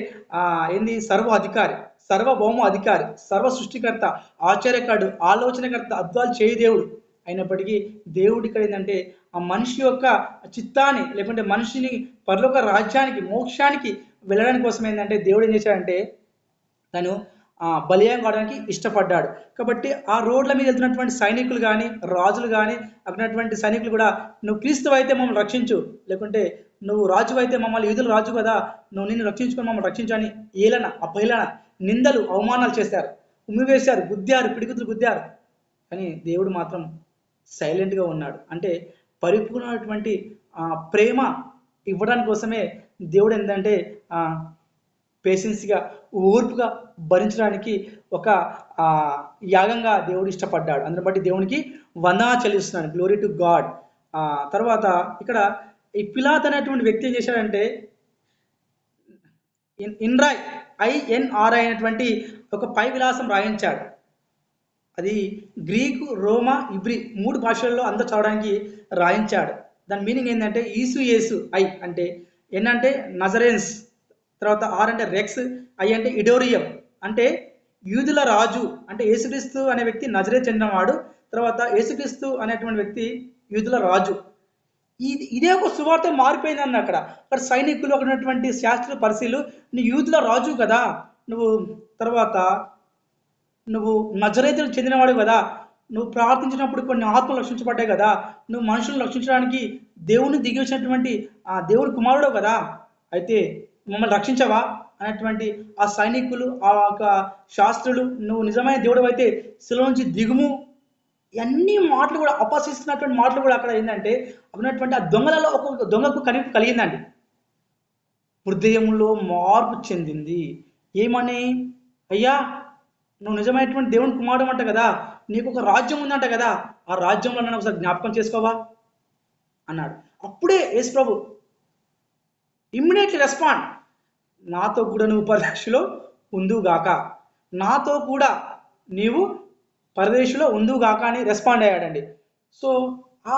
సర్వ అధికారి, సర్వభౌమ అధికారి, సర్వ సృష్టికర్త, ఆశ్చర్యకారుడు, ఆలోచనకర్త, అద్భుతాలు చేయి దేవుడు అయినప్పటికీ దేవుడు ఇక్కడ ఏంటంటే ఆ మనిషి యొక్క చిత్తాన్ని లేకుంటే మనిషిని పరలోక రాజ్యానికి మోక్షానికి వెళ్ళడానికి కోసం ఏంటంటే దేవుడు ఏం చేశాడంటే తను బలియాగం కావడానికి ఇష్టపడ్డాడు. కాబట్టి ఆ రోడ్ల మీద వెళ్తున్నటువంటి సైనికులు కానీ రాజులు కానీ అక్కడటువంటి సైనికులు కూడా నువ్వు క్రీస్తు అయితే మమ్మల్ని రక్షించు, లేకుంటే నువ్వు రాజు అయితే మమ్మల్ని యూదులు రాజు కదా నువ్వు నిన్ను రక్షించుకొని మమ్మల్ని రక్షించని ఏలన అపహేళన నిందలు అవమానాలు చేశారు, ఉమ్మివేశారు, గుద్దారు, పిడిగుతులు గుద్దారు. కానీ దేవుడు మాత్రం సైలెంట్గా ఉన్నాడు. అంటే పరిపూర్ణమైనటువంటి ప్రేమ ఇవ్వడానికి కోసమే దేవుడు ఏంటంటే పేషెన్స్గా ఓర్పుగా భరించడానికి ఒక యాగంగా దేవుడు ఇష్టపడ్డాడు. అందుని బట్టి దేవునికి వందనాలు చెల్లిస్తున్నాడు. Glory to God. తర్వాత ఇక్కడ ఈ పిలాత్ అనేటువంటి వ్యక్తి ఏం చేశాడంటే INRI అయినటువంటి ఒక పై విలాసం రాయించాడు. అది గ్రీకు, రోమా, ఇబ్రి 3 భాషల్లో అందరూ చదవడానికి రాయించాడు. దాని మీనింగ్ ఏంటంటే యేసు ఐ అంటే ఎన్ అంటే నజరేన్స్, తర్వాత ఆర్ అంటే రెక్స్, ఐ అంటే ఇడోరియం అంటే యూదుల రాజు. అంటే యేసుక్రీస్తు అనే వ్యక్తి నజరేతు చెందినవాడు, తర్వాత యేసుక్రీస్తు అనేటువంటి వ్యక్తి యూదుల రాజు. ఇదే ఒక సువార్త మారిపోయిందన్న అక్కడ సైనికులు, అక్కడ ఉన్నటువంటి శాస్త్ర పరిశీలు నువ్వు యూదుల రాజు కదా, నువ్వు నజరేతులకు చెందినవాడు కదా, నువ్వు ప్రార్థించినప్పుడు కొన్ని ఆత్మలు రక్షించబడ్డాయి కదా, నువ్వు మనుషులను రక్షించడానికి దేవుని దిగి వచ్చినటువంటి దేవుడి కుమారుడు కదా, అయితే మమ్మల్ని రక్షించవా అనేటువంటి ఆ సైనికులు, ఆ యొక్క శాస్త్రులు నువ్వు నిజమైన దేవుడు అయితే శిలువ నుంచి దిగుము, ఇవన్నీ మాటలు కూడా అపహసిస్తున్నటువంటి మాటలు కూడా అక్కడ ఏంటంటే ఉన్నటువంటి ఆ దొంగలలో ఒక దొంగకు కలిగిందండి. హృదయంలో మార్పు చెందింది. ఏమని? అయ్యా నువ్వు నిజమైనటువంటి దేవుని కుమారుడు అంట కదా, నీకు ఒక రాజ్యం ఉందంట కదా, ఆ రాజ్యంలో నన్ను ఒకసారి జ్ఞాపకం చేసుకోవా అన్నాడు. అప్పుడే యేసు ప్రభు ఇమ్మీడియట్లీ రెస్పాండ్, నాతో కూడా నువ్వు పరదేశంలో ఉందువుగాక, నాతో కూడా నీవు పరదేశంలో ఉందువుగాక అని రెస్పాండ్ అయ్యాడండి. సో ఆ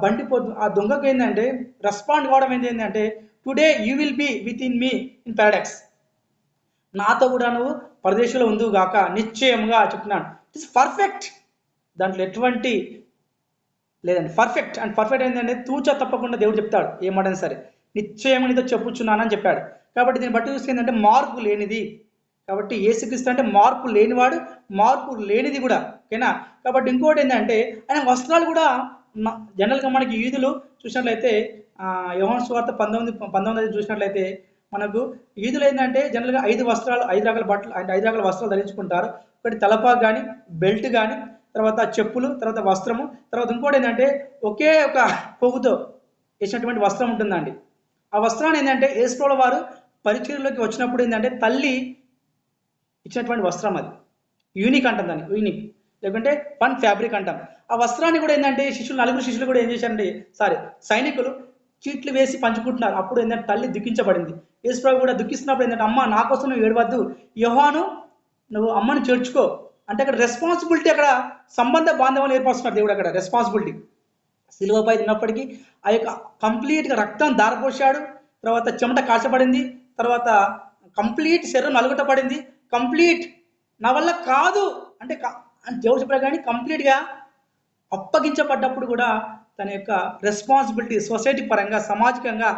బండిపోతు ఆ దొంగకు ఏంటంటే రెస్పాండ్ కావడం ఏంటంటే today you will be with in me in paradise, నాతో కూడా నువ్వు పరదేశంలో ఉందువుగాక నిశ్చయముగా చెప్తున్నాను. ఇట్స్ పర్ఫెక్ట్, దాంట్లో ఎటువంటి లేదండి. పర్ఫెక్ట్ అండ్ పర్ఫెక్ట్ ఏంటంటే తూచా తప్పకుండా దేవుడు చెప్తాడు ఏమాడని సరే, నిశ్చయం నీతో చెప్పుచున్నానని చెప్పాడు. కాబట్టి దీన్ని బట్టి చూస్తే ఏంటంటే మార్పు లేనిది. కాబట్టి యేసుక్రీస్తు అంటే మార్పు లేనివాడు, మార్పు లేనిది కూడా. ఓకేనా? కాబట్టి ఇంకోటి ఏంటంటే ఆయన వస్త్రాలు కూడా జనరల్గా మనకి యూదులు చూసినట్లయితే యోహాను సువార్త 19 చూసినట్లయితే మనకు యూదులు ఏంటంటే జనరల్గా 5 రకాల బట్టలు అంటే 5 రకాల వస్త్రాలు ధరించుకుంటారు. ఒకటి తలపాకు కానీ, బెల్ట్ కానీ, తర్వాత చెప్పులు, తర్వాత వస్త్రము, తర్వాత ఇంకోటి ఏంటంటే ఒకే ఒక పొగుతో వేసినటువంటి వస్త్రం ఉంటుందండి. ఆ వస్త్రాన్ని ఏంటంటే యేసుప్రభుల వారు పరిచర్యలోకి వచ్చినప్పుడు ఏంటంటే తల్లి ఇచ్చినటువంటి వస్త్రం అది. యూనిక్ అంటాం దాన్ని, యూనిక్, లేకుంటే ఫన్ ఫ్యాబ్రిక్ అంటాం. ఆ వస్త్రాన్ని కూడా ఏంటంటే నలుగురు శిష్యులు కూడా ఏం చేశారంటే సైనికులు చీట్లు వేసి పంచుకుంటున్నారు. అప్పుడు ఏంటంటే తల్లి దుఃఖించబడింది. యేసుప్రభు కూడా దుఃఖిస్తున్నప్పుడు ఏంటంటే అమ్మ నా కోసం నువ్వు ఏడవద్దు, యోహాను నువ్వు అమ్మని చేర్చుకో అంటే అక్కడ రెస్పాన్సిబిలిటీ, అక్కడ సంబంధ బాంధవాలు ఏర్పరుస్తున్నారు దేవుడు. అక్కడ రెస్పాన్సిబిలిటీ సిలువపై ఉన్నప్పటికీ ఆ యొక్క కంప్లీట్గా రక్తం దారపోసాడు, తర్వాత చెమట కాల్చబడింది, తర్వాత కంప్లీట్ శరీరం నలుగుటపడింది, కంప్లీట్ నా వల్ల కాదు అంటే దేవుడు చెప్పాడు. కానీ కంప్లీట్గా అప్పగించబడ్డప్పుడు కూడా తన యొక్క రెస్పాన్సిబిలిటీ సొసైటీ పరంగా, సామాజికంగా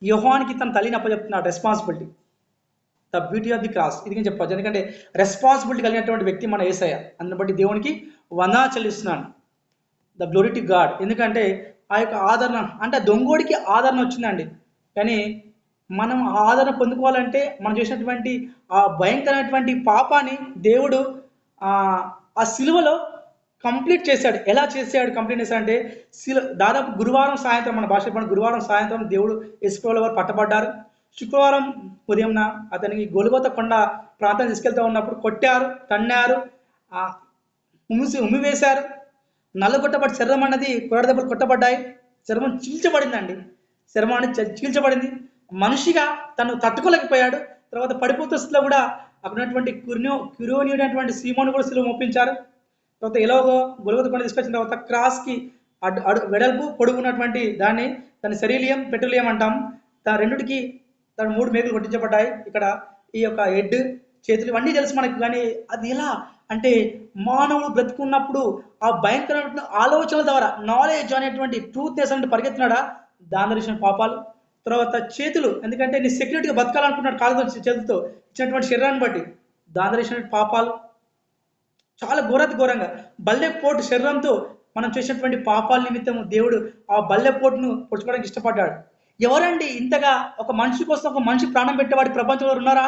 యోహానికి తన తల్లిని అప్పచెప్తున్నాడు. Responsibility, the beauty of the cross, ఇది నేను చెప్పచ్చు. ఎందుకంటే రెస్పాన్సిబిలిటీ కలిగినటువంటి వ్యక్తి మన యేసయ్య. అందుని బట్టి దేవునికి వందనాలు చెల్లిస్తున్నాను. The glory to God. ఎందుకంటే ఆ యొక్క ఆదరణ అంటే దొంగోడికి ఆదరణ వచ్చిందండి. కానీ మనం ఆ ఆదరణ పొందుకోవాలంటే మనం చేసినటువంటి ఆ భయంకరమైనటువంటి పాపాన్ని దేవుడు ఆ సిలువలో కంప్లీట్ చేశాడు. ఎలా చేశాడు కంప్లీట్ చేశాడంటే దాదాపు గురువారం సాయంత్రం, మన భాష గురువారం సాయంత్రం దేవుడు యేసుప్రభుల వారు పట్టబడ్డారు. శుక్రవారం ఉదయంన అతనికి గొలుగోత కొండ ప్రాంతం తీసుకెళ్తూ ఉన్నప్పుడు కొట్టారు, తన్నారు, ఉమ్మివేశారు. నల్లగొట్టబడి శరీరం అన్నది కొరడ దెబ్బలు కొట్టబడ్డాయి, శరీరం చీల్చబడిందండి. శరీరాన్ని చీల్చబడింది. మనిషిగా తను తట్టుకోలేకపోయాడు. తర్వాత పడిపోతున్న స్థితిలో కూడా అక్కడ ఉన్నటువంటి క్యురోనియుడైనటువంటి సీమోను కూడా సిలువ మోపించారు. తర్వాత ఎలాగో గొలుగోత కొండ తీసుకొచ్చిన తర్వాత క్రాస్కి వెడల్పు పొడుగున్నటువంటి దాని శరీలియం పెట్రోలియం అంటాం. రెండుకి 3 మేకులు కొట్టించబడ్డాయి. ఇక్కడ ఈ యొక్క హెడ్, చేతులు ఇవన్నీ తెలుసు మనకు. కానీ అది ఎలా అంటే మానవుడు బ్రతుకున్నప్పుడు ఆ భయంకరమైన ఆలోచనల ద్వారా నాలెడ్జ్ అనేటువంటి ట్రూత్నెస్ అంటే పరిగెత్తున్నాడా, దాని దర్శన పాపాలు. తర్వాత చేతులు, ఎందుకంటే నీ సెక్యూరిటీగా బతకాలనుకున్నాడు కాళ్ళతో చేతులతో ఇచ్చినటువంటి శరీరాన్ని బట్టి, దాని దర్శన పాపాలు. చాలా ఘోరంగా బల్లెపోటు శరీరంతో మనం చేసినటువంటి పాపాల నిమిత్తం దేవుడు ఆ బల్లెపోటును పొడుచుకోవడానికి ఇష్టపడ్డాడు. ఎవరండి ఇంతగా ఒక మనిషి కోసం ఒక మనిషి ప్రాణం పెట్టేవాడి ప్రపంచంలో ఉన్నారా?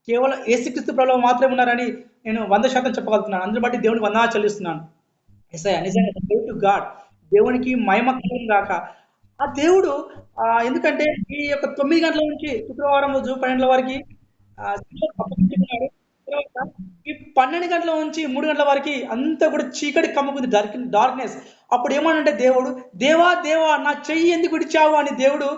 కేవలం యేసుక్రీస్తు ప్రభువు మాత్రమే ఉన్నారని నేను 100% చెప్పగలుగుతున్నాను. అందుని బట్టి దేవునికి వందనాలు చెల్లిస్తున్నాను. యేసయ్య నిజంగా టు గాడ్, దేవునికి మహిమ కలుగును గాక. ఆ దేవుడు ఎందుకంటే ఈ యొక్క 9 గంటల నుంచి శుక్రవారం రోజు 12 గంటల వరకు అప్పగించుకున్నాడు. తర్వాత ఈ 12 గంటల నుంచి 3 గంటల వరకు అంతా కూడా చీకటి కమ్ముకుంది, డార్క్నెస్. అప్పుడు ఏమనంటే దేవుడు, దేవా దేవా నా చెయ్యి ఎందుకు విడిచావు అని దేవుడు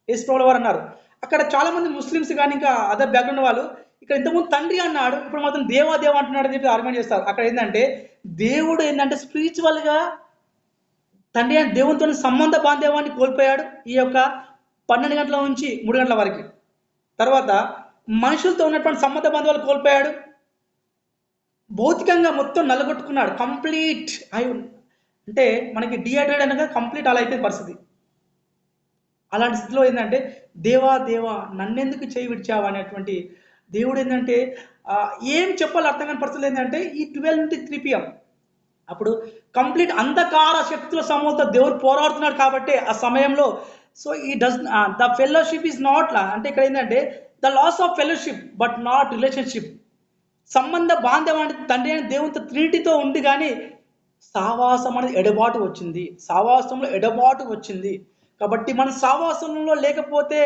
యేసుప్రభుల వారు అన్నారు. అక్కడ చాలా మంది ముస్లిమ్స్ కానీ ఇంకా అదర్ బ్యాక్గ్రౌండ్ వాళ్ళు ఇక్కడ ఇంతకుముందు తండ్రి అన్నాడు, ఇప్పుడు మాత్రం దేవా దేవా అంటున్నాడు అని చెప్పి ఆర్గ్యుమెంట్ చేస్తారు. అక్కడ ఏంటంటే దేవుడు ఏంటంటే స్పిరిచువల్గా తండ్రి అని దేవునితో సంబంధ బాంధవ్యాన్ని కోల్పోయాడు ఈ యొక్క 12 గంటల నుంచి 3 గంటల వరకు. తర్వాత మనుషులతో ఉన్నటువంటి సంబంధ బాంధవాలు కోల్పోయాడు. భౌతికంగా మొత్తం నల్లగొట్టుకున్నాడు. కంప్లీట్ అంటే మనకి డిహైడ్రేట్ అనగా కంప్లీట్ అలా అయిపోయిన పరిస్థితి. అలాంటి స్థితిలో ఏంటంటే దేవా దేవా నన్నెందుకు చేయి విడిచావా అనేటువంటి దేవుడు ఏంటంటే ఏం చెప్పాలి అర్థం కాని పరిస్థితులు ఏంటంటే ఈ 12 నుంచి 3 PM అప్పుడు కంప్లీట్ అంధకార శక్తుల సమూహంతో దేవుడు పోరాడుతున్నాడు. కాబట్టి ఆ సమయంలో సో ఈ does the fellowship is not అంటే ఇక్కడ ఏంటంటే the loss of fellowship but not relationship. సంబంధ బాంధవాన్ని తండ్రి అయిన దేవునితో ట్రినిటీతో ఉంది, కానీ సావాసం అనేది ఎడబాటు వచ్చింది. సావాసంలో ఎడబాటు వచ్చింది. కాబట్టి మనం సావాసంలో లేకపోతే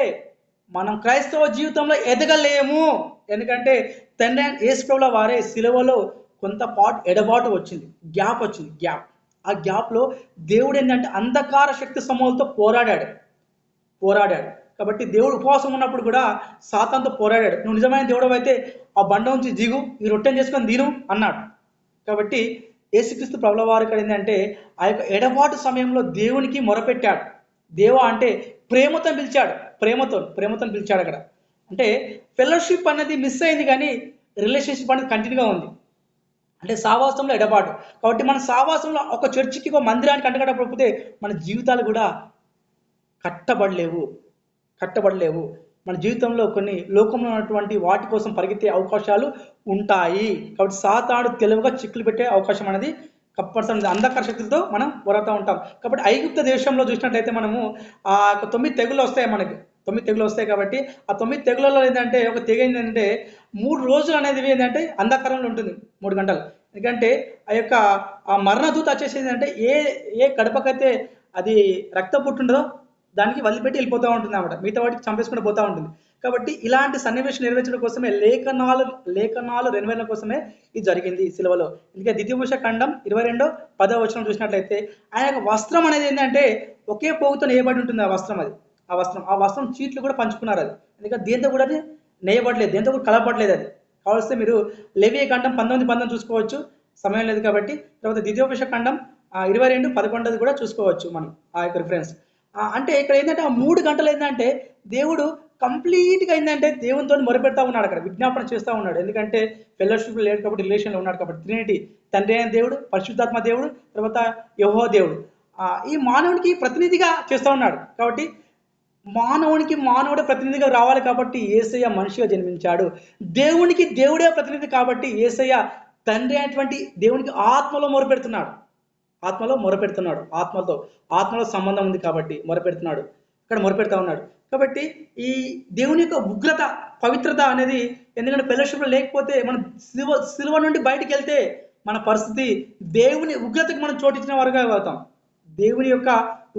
మనం క్రైస్తవ జీవితంలో ఎదగలేము. ఎందుకంటే తండ్రి యేసుప్రభుల వారే సిలువలో కొంత ఎడబాటు వచ్చింది, గ్యాప్ వచ్చింది. ఆ గ్యాప్లో దేవుడు ఏంటంటే అంధకార శక్తి సమూహాలతో పోరాడాడు. కాబట్టి దేవుడు ఉపవాసం ఉన్నప్పుడు కూడా సాతానుతో పోరాడాడు. నువ్వు నిజమైన దేవుడు అయితే ఆ బండ నుంచి దిగు, ఈ రొట్టెని చేసుకొని తిను అన్నాడు. కాబట్టి యేసుక్రీస్తు ప్రభుల వారు ఇక్కడ ఏంటంటే ఆ యొక్క ఎడబాటు సమయంలో దేవునికి మొరపెట్టాడు. దేవా అంటే ప్రేమతో పిలిచాడు, ప్రేమతో పిలిచాడు. అక్కడ అంటే ఫెలోషిప్ అనేది మిస్ అయింది, కానీ రిలేషన్షిప్ అనేది కంటిన్యూగా ఉంది. అంటే సావాసంలో ఎడబాటు. కాబట్టి మన సావాసంలో ఒక చర్చికి ఒక మందిరానికి అంటగట్టకపోతే మన జీవితాలు కూడా కట్టబడలేవు. మన జీవితంలో కొన్ని లోకంలో ఉన్నటువంటి వాటి కోసం పరిగెత్తే అవకాశాలు ఉంటాయి. కాబట్టి సాతాను తెలివిగా చిక్కులు పెట్టే అవకాశం అనేది కంపల్సరీ అంధకార శక్తులతో మనం పోరాడుతూ ఉంటాం. కాబట్టి ఐగుప్తు దేశంలో చూసినట్లయితే మనము ఆ యొక్క 9 తెగులు వస్తాయి మనకి. 9 తెగులు వస్తాయి కాబట్టి ఆ 9 తెగులలో ఏంటంటే ఒక తెగ ఏంటంటే 3 రోజులు అనేది ఏంటంటే అంధకారంలో ఉంటుంది 3 గంటలు. ఎందుకంటే ఆ యొక్క ఆ మరణదూత వచ్చేసి ఏంటంటే ఏ ఏ గడపకైతే అది రక్తం పుట్టుండదో దానికి వదిలిపెట్టి వెళ్ళిపోతూ ఉంటుంది అన్నమాట. మిగతా వాటికి చంపేసుకుంటూ పోతూ ఉంటుంది. కాబట్టి ఇలాంటి సన్నివేశం నెరవేర్చడం కోసమే లేఖనాలు నెరవేరడం కోసమే ఇది జరిగింది సిలువలో. ఇంకా ద్వితీయోపదేశ ఖండం 22:10 వచనం చూసినట్లయితే ఆయన యొక్క వస్త్రం అనేది ఏంటంటే ఒకే పోగుతో నేయబడి ఉంటుంది ఆ వస్త్రం. అది ఆ వస్త్రం చీట్లు కూడా పంచుకున్నారు. అది ఎందుకంటే దేంతో కూడా అది నేయబడలేదు, దేంతో కూడా కలపట్లేదు. అది కావలిస్తే మీరు లేవియ ఖండం 19:19 చూసుకోవచ్చు, సమయం లేదు కాబట్టి. తర్వాత ద్వితీయోపదేశ ఖండం 22:11 కూడా చూసుకోవచ్చు మనం ఆ యొక్క రిఫరెన్స్. అంటే ఇక్కడ ఏంటంటే ఆ 3 గంటలు ఏంటంటే దేవుడు కంప్లీట్గా ఏంటంటే దేవునితో మొరపెడతా ఉన్నాడు, అక్కడ విజ్ఞాపన చేస్తూ ఉన్నాడు. ఎందుకంటే ఫెలోషిప్ లేడు కాబట్టి రిలేషన్లో ఉన్నాడు కాబట్టి. ట్రినిటీ, తండ్రి అయిన దేవుడు, పరిశుద్ధాత్మ దేవుడు, తర్వాత యెహోవా దేవుడు ఈ మానవునికి ప్రతినిధిగా చేస్తూ ఉన్నాడు. కాబట్టి మానవుడే ప్రతినిధిగా రావాలి కాబట్టి యేసయ్య మనిషిగా జన్మించాడు. దేవునికి దేవుడే ప్రతినిధి కాబట్టి యేసయ్య తండ్రి అయినటువంటి దేవునికి ఆత్మలో మొరపెడుతున్నాడు. ఆత్మలో సంబంధం ఉంది కాబట్టి మొరపెడుతున్నాడు, ఇక్కడ మొరపెడతా ఉన్నాడు. కాబట్టి ఈ దేవుని యొక్క ఉగ్రత, పవిత్రత అనేది, ఎందుకంటే ఫెలోషిప్ లేకపోతే మనం సిలువ నుండి బయటికి వెళ్తే మన పరిస్థితి దేవుని ఉగ్రతకి మనం చోటించిన వారుగా అవుతాం. దేవుని యొక్క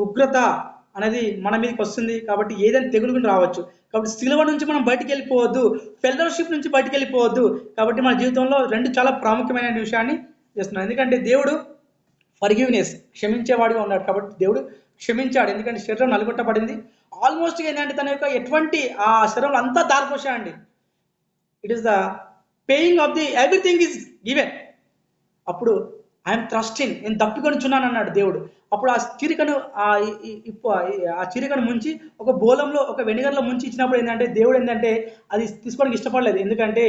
ఉగ్రత అనేది మన మీదకి వస్తుంది కాబట్టి ఏదైనా తెగులు రావచ్చు. కాబట్టి సిలువ నుంచి మనం బయటికి వెళ్ళిపోవద్దు, ఫెలోషిప్ నుంచి బయటికి వెళ్ళిపోవద్దు. కాబట్టి మన జీవితంలో 2 చాలా ప్రాముఖ్యమైన విషయాన్ని చేస్తున్నాం. ఎందుకంటే దేవుడు ఫర్గివ్నెస్, క్షమించేవాడిగా ఉన్నాడు కాబట్టి దేవుడు క్షమించాడు. ఎందుకంటే శరీరం నలుగొట్టబడింది. ఆల్మోస్ట్ ఏంటంటే తన యొక్క ఎటువంటి ఆ శరీరంలో అంతా దారిపోసాయండి. It is the paying of the everything is given. అప్పుడు ఐఎమ్ ట్రస్టింగ్, నేను తప్పికొనిచున్నాను అన్నాడు దేవుడు. అప్పుడు ఆ చిరికను ముంచి ఒక బోలంలో, ఒక వెనిగర్లో ముంచి ఇచ్చినప్పుడు ఏంటంటే దేవుడు ఏంటంటే అది తీసుకోవడానికి ఇష్టపడలేదు. ఎందుకంటే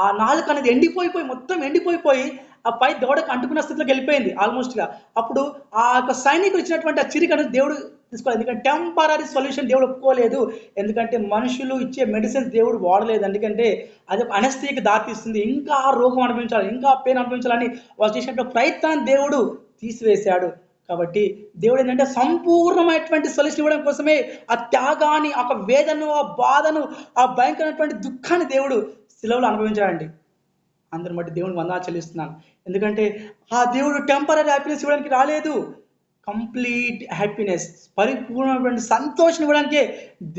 ఆ నాలుక అనేది మొత్తం ఎండిపోయి ఆ పై దవడకు అంటుకున్న స్థితిలోకి వెళ్ళిపోయింది ఆల్మోస్ట్గా. అప్పుడు ఆ యొక్క సైనికులు ఇచ్చినటువంటి ఆ చిరికను దేవుడు తీసుకోలేదు. ఎందుకంటే టెంపరీ సొల్యూషన్ దేవుడు ఒప్పుకోలేదు. ఎందుకంటే మనుషులు ఇచ్చే మెడిసిన్స్ దేవుడు వాడలేదు. ఎందుకంటే అది అనస్థితికి దారితీస్తుంది, ఇంకా రోగం అనుభవించాలి, ఇంకా పెయిన్ అనుభవించాలని వాళ్ళు చేసినటువంటి ప్రయత్నాన్ని దేవుడు తీసివేశాడు. కాబట్టి దేవుడు ఏంటంటే సంపూర్ణమైనటువంటి సొల్యూషన్ ఇవ్వడం కోసమే ఆ త్యాగాన్ని, ఆ వేదను, ఆ బాధను, ఆ భయంకరమైనటువంటి దుఃఖాన్ని దేవుడు శిలువలో అనుభవించాడండి. అందరిని బట్టి దేవుని వందనాలు చెల్లిస్తున్నాను. ఎందుకంటే ఆ దేవుడు టెంపరీ హ్యాపీనెస్ ఇవ్వడానికి రాలేదు, కంప్లీట్ హ్యాపీనెస్, పరిపూర్ణమైనటువంటి సంతోషం ఇవ్వడానికే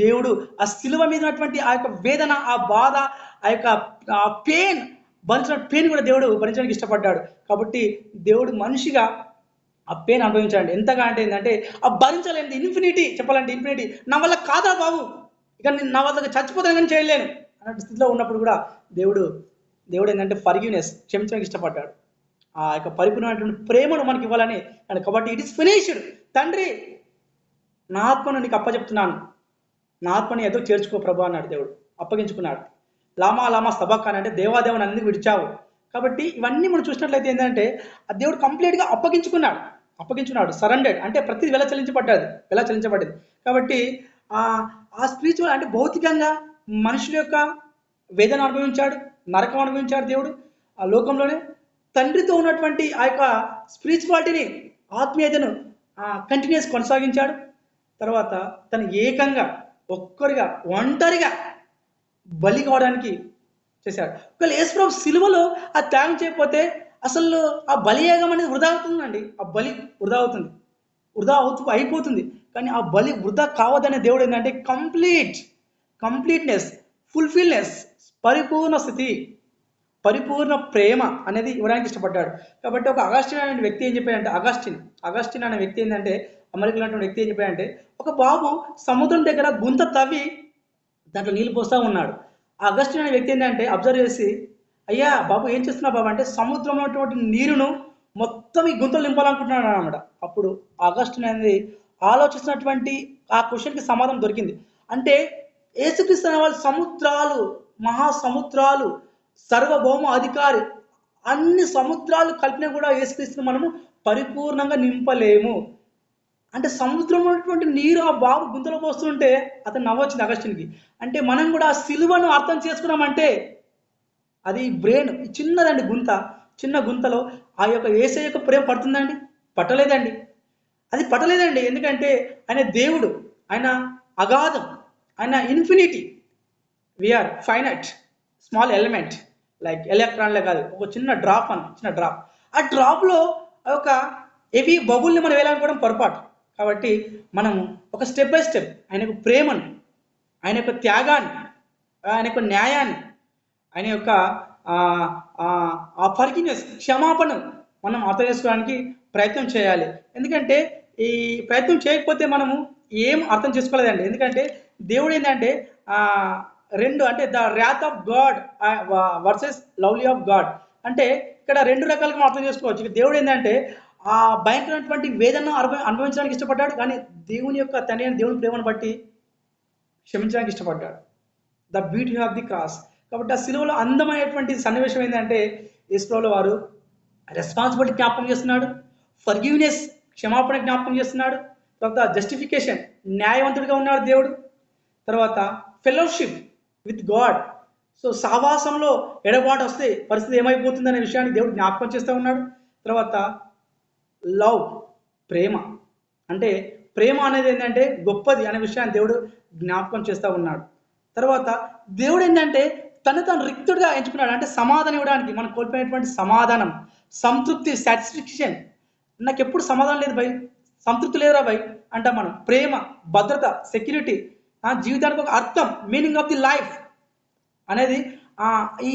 దేవుడు ఆ శిలువ మీద ఉన్నటువంటి ఆ యొక్క వేదన, ఆ బాధ, ఆ యొక్క పెయిన్ పెయిన్ కూడా దేవుడు భరించడానికి ఇష్టపడ్డాడు. కాబట్టి దేవుడు మనిషిగా ఆ పెయిన్ అనుభవించాడు. ఎంతగా అంటే ఏంటంటే ఆ భరించలేనిది ఇన్ఫినిటీ, చెప్పాలంటే ఇన్ఫినిటీ. నా వల్ల కాదా బాబు, ఇక నా వల్ల చచ్చిపోతాను కానీ చేయలేను అన్నట్టు స్థితిలో ఉన్నప్పుడు కూడా దేవుడు ఏంటంటే ఫర్గివ్నెస్, క్షమించడానికి ఇష్టపడ్డాడు. ఆ యొక్క పరిపూర్ణమైనటువంటి ప్రేమను మనకి ఇవ్వాలని. అండ్ కాబట్టి ఇట్ ఇస్ ఫినిష్డ్. తండ్రి, నా ఆత్మను నీకు అప్పచెప్తున్నాను, నా ఆత్మని ఏదో చేర్చుకో ప్రభు అన్నాడు దేవుడు. అప్పగించుకున్నాడు. లామా సబాకాన్ అంటే దేవాదేవుని అన్నింటికి విడిచావు. కాబట్టి ఇవన్నీ మనం చూసినట్లయితే ఏంటంటే ఆ దేవుడు కంప్లీట్గా అప్పగించుకున్నాడు, సరెండర్డ్. అంటే ప్రతిది వెల చెల్లించబడ్డది. కాబట్టి ఆ స్పిరిచువల్ అంటే భౌతికంగా మనుషుల యొక్క వేదన అనుభవించాడు, నరకం అనుభవించాడు దేవుడు ఆ లోకంలోనే. తండ్రితో ఉన్నటువంటి ఆ యొక్క స్పిరిచువాలిటీని, ఆత్మీయతను కంటిన్యూస్ కొనసాగించాడు. తర్వాత తను ఏకంగా ఒంటరిగా బలి కావడానికి చేశాడు. ఒకవేళ యేసుప్రభు సిలువలో ఆ త్యాగం చేయకపోతే అసలు ఆ బలియాగం అనేది వృధా అవుతుందండి. ఆ బలి వృధా అయిపోతుంది. కానీ ఆ బలి వృధా కావదనే దేవుడు ఏంటంటే కంప్లీట్నెస్, ఫుల్ఫిల్నెస్, పరిపూర్ణ స్థితి, పరిపూర్ణ ప్రేమ అనేది ఇవ్వడానికి ఇష్టపడ్డాడు. కాబట్టి ఒక అగస్టిన్ అనే వ్యక్తి ఏం చెప్పాడంటే, అగస్టిన్ అనే వ్యక్తి ఏంటంటే, అమెరికాలో ఉన్నటువంటి వ్యక్తి ఏం చెప్పాడంటే, ఒక బాబు సముద్రం దగ్గర గుంత తవ్వి దాంట్లో నీళ్ళు పోస్తూ ఉన్నాడు. ఆ అగస్టిన్ అనే వ్యక్తి ఏంటంటే అబ్జర్వ్ చేసి, అయ్యా బాబు ఏం చేస్తున్నావు బాబు అంటే, సముద్రంలో ఉన్నటువంటి నీరును మొత్తం ఈ గుంతలు నింపాలనుకుంటున్నాడు అనమాట. అప్పుడు అగస్టిన్ అనేది ఆలోచిస్తున్నటువంటి ఆ క్వశ్చన్కి సమాధానం దొరికింది. అంటే యేసుక్రీస్తు అనే వాళ్ళు సముద్రాలు, మహాసముద్రాలు, సర్వభౌమ అధికారి, అన్ని సముద్రాలు కలిపినా కూడా యేసుక్రీస్తును మనము పరిపూర్ణంగా నింపలేము. అంటే సముద్రంలో ఉన్నటువంటి నీరు ఆ బాబు గుంతలో పోస్తుంటే అతను నవ్వొచ్చింది అగస్టిన్కి. అంటే మనం కూడా ఆ సిలువను అర్థం చేసుకున్నామంటే అది బ్రెయిన్ చిన్నదండి గుంత, చిన్న గుంతలో ఆ యొక్క యేసయ్య యొక్క ప్రేమ పడుతుందండి? పట్టలేదండి. అది పట్టలేదండి. ఎందుకంటే ఆయన దేవుడు, ఆయన అగాధం, ఆయన infinity. We are finite small element, like ఎలక్ట్రాన్లే కాదు, ఒక చిన్న డ్రాప్ అని, చిన్న డ్రాప్. ఆ డ్రాప్లో ఒక హెవీ బబుల్ని మనం వేయాలనుకోవడం పొరపాటు. కాబట్టి మనము ఒక స్టెప్ బై స్టెప్ ఆయన యొక్క ప్రేమను, ఆయన యొక్క త్యాగాన్ని, ఆయన యొక్క న్యాయాన్ని, ఆయన యొక్క ఆ ఫర్గినెస్, క్షమాపణ మనం అర్థం చేసుకోవడానికి ప్రయత్నం చేయాలి. ఎందుకంటే ఈ ప్రయత్నం చేయకపోతే మనము ఏం అర్థం చేసుకోలేదండి. ఎందుకంటే దేవుడు ఏంటంటే రెండు, అంటే the wrath of God versus lovely of God. అంటే ఇక్కడ రెండు రకాలుగా మనం అర్థం చేసుకోవచ్చు. దేవుడు ఏంటంటే ఆ భయంకరమైనటువంటి వేదన అనుభవించడానికి ఇష్టపడ్డాడు, కానీ దేవుని యొక్క తండ్రి అయిన దేవుని ప్రేమను బట్టి క్షమించడానికి ఇష్టపడ్డాడు. The beauty of the cross. కాబట్టి ఆ సిలువలో అందమైనటువంటి సన్నివేశం ఏంటంటే యేసుప్రభుల వారు రెస్పాన్సిబిలిటీ జ్ఞాపకం చేస్తున్నాడు, ఫర్గివ్నెస్ క్షమాపణ జ్ఞాపకం చేస్తున్నాడు, తర్వాత జస్టిఫికేషన్ న్యాయవంతుడిగా ఉన్నాడు దేవుడు, తర్వాత ఫెలోషిప్ విత్ గాడ్. సో సహవాసంలో ఎడబాటు వస్తే పరిస్థితి ఏమైపోతుందనే విషయాన్ని దేవుడు జ్ఞాపకం చేస్తూ ఉన్నాడు. తర్వాత లవ్, ప్రేమ, అంటే ప్రేమ అనేది ఏంటంటే గొప్పది అనే విషయాన్ని దేవుడు జ్ఞాపకం చేస్తూ ఉన్నాడు. తర్వాత దేవుడు ఏంటంటే తను రిక్తుడిగా ఎంచుకున్నాడు, అంటే సమాధానం ఇవ్వడానికి. మనం కోల్పోయినటువంటి సమాధానం, సంతృప్తి, సాటిస్ఫాక్షన్. నాకు ఎప్పుడు సమాధానం లేదు భయ్, సంతృప్తి లేదురా భయ్ అంటాం మనం. ప్రేమ, భద్రత, సెక్యూరిటీ, జీవితానికి ఒక అర్థం, మీనింగ్ ఆఫ్ ది లైఫ్ అనేది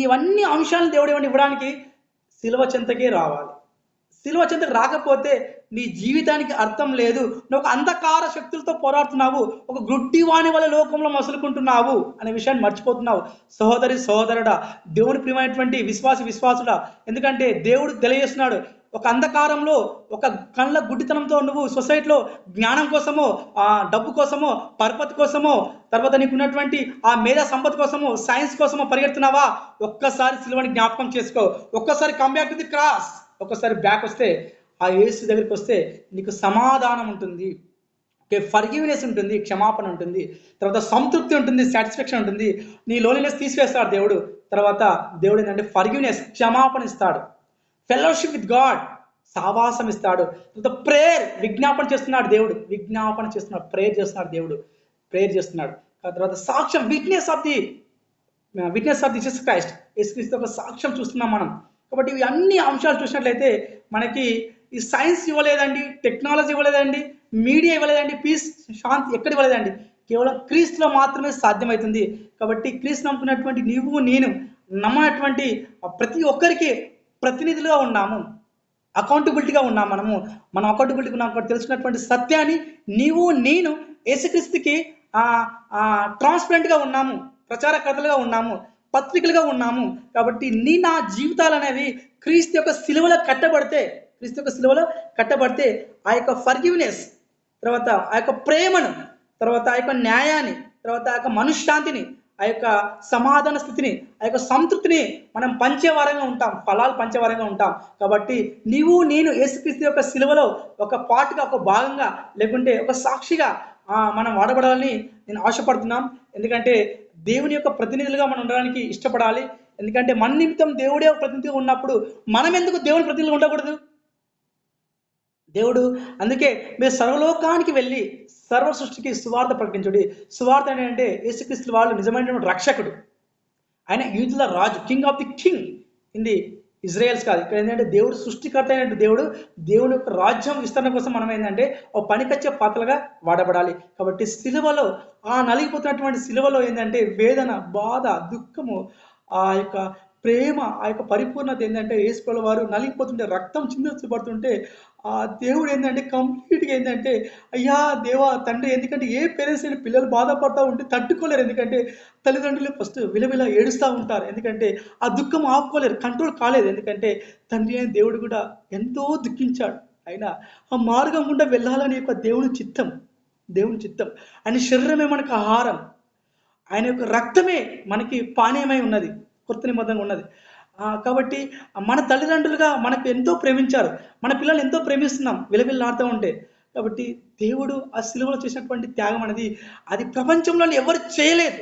ఇవన్నీ అంశాలను దేవుడు ఏమని ఇవ్వడానికి సిలువ చెంతకే రావాలి. సిలువ చెంతకు రాకపోతే నీ జీవితానికి అర్థం లేదు. నువ్వు ఒక అంధకార శక్తులతో పోరాడుతున్నావు, ఒక గుడ్డివాణి వల్ల లోకంలో మసులుకుంటున్నావు అనే విషయాన్ని మర్చిపోతున్నావు. సహోదరి సహోదరుడా, దేవుని ప్రియమైనటువంటి విశ్వాసుడా, ఎందుకంటే దేవుడు తెలియజేస్తున్నాడు, ఒక అంధకారంలో, ఒక కళ్ళ గుడ్డితనంతో నువ్వు సొసైటీలో జ్ఞానం కోసమో, డబ్బు కోసమో, పరపతి కోసమో, తర్వాత నీకున్నటువంటి ఆ మేధా సంపద కోసమో, సైన్స్ కోసమో పరిగెడుతున్నావా? ఒక్కసారి సిలువని జ్ఞాపకం చేసుకో. ఒక్కసారి come back to the cross. ఒక్కసారి బ్యాక్ వస్తే, ఆ యేసు దగ్గరికి వస్తే నీకు సమాధానం ఉంటుంది, ఫర్గివ్నెస్ ఉంటుంది, క్షమాపణ ఉంటుంది, తర్వాత సంతృప్తి ఉంటుంది, సాటిస్ఫాక్షన్ ఉంటుంది. నీ లోన్లీనెస్ తీసివేస్తాడు దేవుడు. తర్వాత దేవుడు ఏంటంటే ఫర్గివ్నెస్, క్షమాపణ ఇస్తాడు. ఫెలోషిప్ విత్ గాడ్, సావాసం ఇస్తాడు. తర్వాత ప్రేయర్, విజ్ఞాపన చేస్తున్నాడు దేవుడు, విజ్ఞాపన చేస్తున్నాడు, ప్రేయర్ చేస్తున్నాడు దేవుడు, ప్రేయర్ చేస్తున్నాడు. తర్వాత సాక్ష్యం, witness of the Jesus Christ, యేసుక్రీస్తు యొక్క సాక్ష్యం చూస్తున్నాం మనం. కాబట్టి ఇవి అన్ని అంశాలు చూసినట్లయితే మనకి ఈ సైన్స్ ఇవ్వలేదండి, టెక్నాలజీ ఇవ్వలేదండి, మీడియా ఇవ్వలేదండి, పీస్, శాంతి ఎక్కడ ఇవ్వలేదండి, కేవలం క్రీస్తులో మాత్రమే సాధ్యమవుతుంది. కాబట్టి క్రీస్తు నమ్ముకున్నటువంటి నీవు నేను నమ్మనటువంటి ప్రతి ఒక్కరికి ప్రతినిధులుగా ఉన్నాము, అకౌంటబిలిటీగా ఉన్నాం. మనం అకౌంటబిలిటీ ఉన్నాం. తెలుసుకున్నటువంటి సత్యాన్ని నీవు నేను యేసుక్రీస్తుకి ట్రాన్స్పరెంట్గా ఉన్నాము, ప్రచారకర్తలుగా ఉన్నాము, పత్రికలుగా ఉన్నాము. కాబట్టి నా జీవితాలు అనేవి క్రీస్తు యొక్క సిలువలో కట్టబడితే ఆ యొక్క ఫర్గివ్నెస్, తర్వాత ఆ యొక్క ప్రేమను, తర్వాత ఆ యొక్క న్యాయాన్ని, తర్వాత ఆ యొక్క మనశ్శాంతిని, ఆ యొక్క సమాధాన స్థితిని, ఆ యొక్క సంతృప్తిని మనం పంచేవారంగా ఉంటాం, ఫలాలు పంచేవారంగా ఉంటాం. కాబట్టి నీవు నేను యేసుక్రీస్తు యొక్క సిలువలో ఒక పార్ట్గా, ఒక భాగంగా, లేకుంటే ఒక సాక్షిగా మనం వాడబడాలని నేను ఆశపడుతున్నాం. ఎందుకంటే దేవుని యొక్క ప్రతినిధులుగా మనం ఉండడానికి ఇష్టపడాలి. ఎందుకంటే మన నిమిత్తం దేవుడే ప్రతినిధిగా ఉన్నప్పుడు మనం ఎందుకు దేవుని ప్రతినిధులు ఉండకూడదు? దేవుడు అందుకే మీరు సర్వలోకానికి వెళ్ళి సర్వ సృష్టికి సువార్త ప్రకటించుడి. సువార్త ఏంటంటే యేసుక్రీస్తు వాళ్ళు నిజమైనటువంటి రక్షకుడు, ఆయన యూదుల రాజు, king of the king in the Israels కాదు. ఇక్కడ ఏంటంటే దేవుడు సృష్టికర్త అయినట్టు దేవుడు యొక్క రాజ్యం విస్తరణ కోసం మనం ఏంటంటే ఒక పనికొచ్చే పాత్రలుగా వాడబడాలి. కాబట్టి సిలువలో నలిగిపోతున్నటువంటి సిలువలో ఏంటంటే వేదన, బాధ, దుఃఖము, ఆ యొక్క ప్రేమ, ఆ యొక్క పరిపూర్ణత ఏంటంటే యేసుప్రభుల వారు నలిగిపోతుంటే, రక్తం చిందించబడుతుంటే ఆ దేవుడు ఏంటంటే కంప్లీట్గా ఏంటంటే అయ్యా దేవా తండ్రి, ఎందుకంటే ఏ పేరెంట్స్ అయినా పిల్లలు బాధపడుతూ ఉంటే తట్టుకోలేరు. ఎందుకంటే తల్లిదండ్రులు ఫస్ట్ విలవిల ఏడుస్తూ ఉంటారు, ఎందుకంటే ఆ దుఃఖం ఆపుకోలేరు, కంట్రోల్ కాలేదు. ఎందుకంటే తండ్రి అయిన దేవుడు కూడా ఎంతో దుఃఖించాడు. అయినా ఆ మార్గం గుండా వెళ్ళాలని యొక్క దేవుని చిత్తం. ఆయన శరీరమే మనకు ఆహారం, ఆయన యొక్క రక్తమే మనకి పానీయమై ఉన్నది, కొత్త నిబంధనగా ఉన్నది. కాబట్టి మన తల్లిదండ్రులుగా మనకు ఎంతో ప్రేమించారు, మన పిల్లలు ఎంతో ప్రేమిస్తున్నాం విలవిల్లాడుతూ ఉంటే. కాబట్టి దేవుడు ఆ సిలువలో చేసినటువంటి త్యాగం అనేది అది ప్రపంచంలోని ఎవరు చేయలేదు.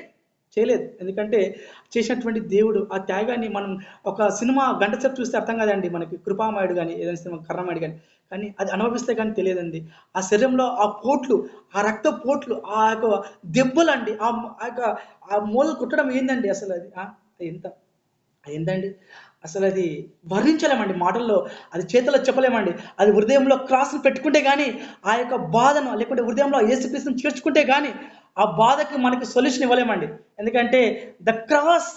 ఎందుకంటే చేసినటువంటి దేవుడు ఆ త్యాగాన్ని మనం ఒక సినిమా గంట సేపు చూస్తే అర్థం కాదండి మనకి. కృపామయుడు కానీ ఏదైనా సినిమా కరుణామయుడు కానీ, కానీ అది అనుభవిస్తే కానీ తెలియదండి. ఆ శరీరంలో ఆ పోట్లు, ఆ రక్త పోట్లు, ఆ యొక్క దెబ్బలండి, ఆ యొక్క ఆ మూలలు కుట్టడం ఏందండి అసలు అది ఎంత ఏందండి అసలు అది వర్ణించలేమండి మాటల్లో, అది చేతుల్లో చెప్పలేమండి. అది హృదయంలో క్రాస్ను పెట్టుకుంటే కానీ ఆ యొక్క బాధను, లేకుంటే హృదయంలో యేసుక్రీస్తుని చేర్చుకుంటే కానీ ఆ బాధకి మనకి సొల్యూషన్ ఇవ్వలేమండి. ఎందుకంటే the cross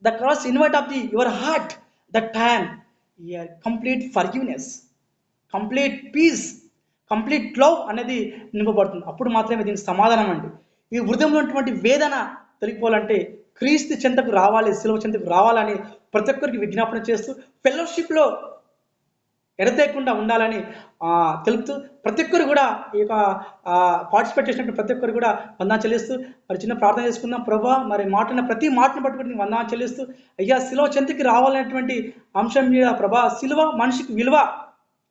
the cross invert of your heart, the time complete forgiveness, complete peace, complete love అనేది నింపబడుతుంది. అప్పుడు మాత్రమే దీనికి సమాధానం అండి. ఈ హృదయంలో ఉన్నటువంటి వేదన తొలగిపోవాలంటే క్రీస్తు చెంతకు రావాలి, శిలువ చెంతకు రావాలని ప్రతి ఒక్కరికి విజ్ఞాపన చేస్తూ ఫెలోషిప్లో ఎడతేయకుండా ఉండాలని తెలుపుతూ ప్రతి ఒక్కరు కూడా ఈ యొక్క పార్టిసిపేట్ చేసినట్టు ప్రతి ఒక్కరు కూడా వందనాలు చెల్లిస్తూ మరి చిన్న ప్రార్థన చేసుకుందాం. ప్రభా మరి మాట్లాడిన ప్రతి మాటను పట్టుకుని నేను వందనాలు చెల్లిస్తూ, అయ్యా శిలువ చెంతకి రావాలనేటువంటి అంశం మీద ప్రభా శిలువ మనిషికి విలువ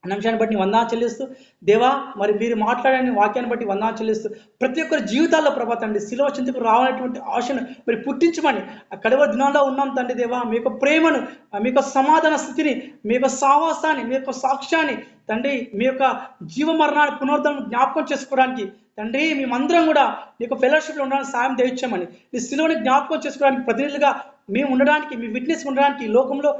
అన్న అంశాన్ని బట్టి వందనాలు చెల్లిస్తూ, దేవా మరి మీరు మాట్లాడని వాక్యాన్ని బట్టి వందనాలు చెల్లిస్తూ ప్రతి ఒక్కరి జీవితాల్లో ప్రభా తండ్రి శిలువ చెంతకు రావాలనేటువంటి ఆశను మరి పుట్టించమని ఆ కడవ దినాల్లో ఉన్నాం తండ్రి దేవా. మీ యొక్క ప్రేమను, మీ యొక్క సమాధాన స్థితిని, మీ యొక్క సావాసాన్ని, మీ యొక్క సాక్ష్యాన్ని తండ్రి, మీ యొక్క జీవ మరణాన్ని పునరుద్ధరణ జ్ఞాపకం చేసుకోవడానికి తండ్రి మేమందరం కూడా నీ యొక్క ఫెలోషిప్లో ఉండడానికి సాయం తెచ్చామని, నీ శిలువని జ్ఞాపకం చేసుకోవడానికి ప్రతినిధులుగా మేము ఉండడానికి, మీ విట్నెస్ ఉండడానికి, లోకంలో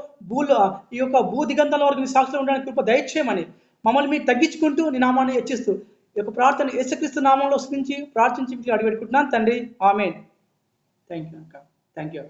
ఈ యొక్క భూ దిగంతాల వరకు మీ సాక్షులు ఉండడానికి కృప దయచేయమని మమ్మల్ని మీరు తగ్గించుకుంటూ నీ నామాన్ని హెచ్చిస్తూ ఈ యొక్క ప్రార్థన యేసుక్రీస్తు నామంలో స్మరించి ప్రార్థించి అడిగి పెట్టుకుంటున్నాను తండ్రి. ఆమేన్. Thank you.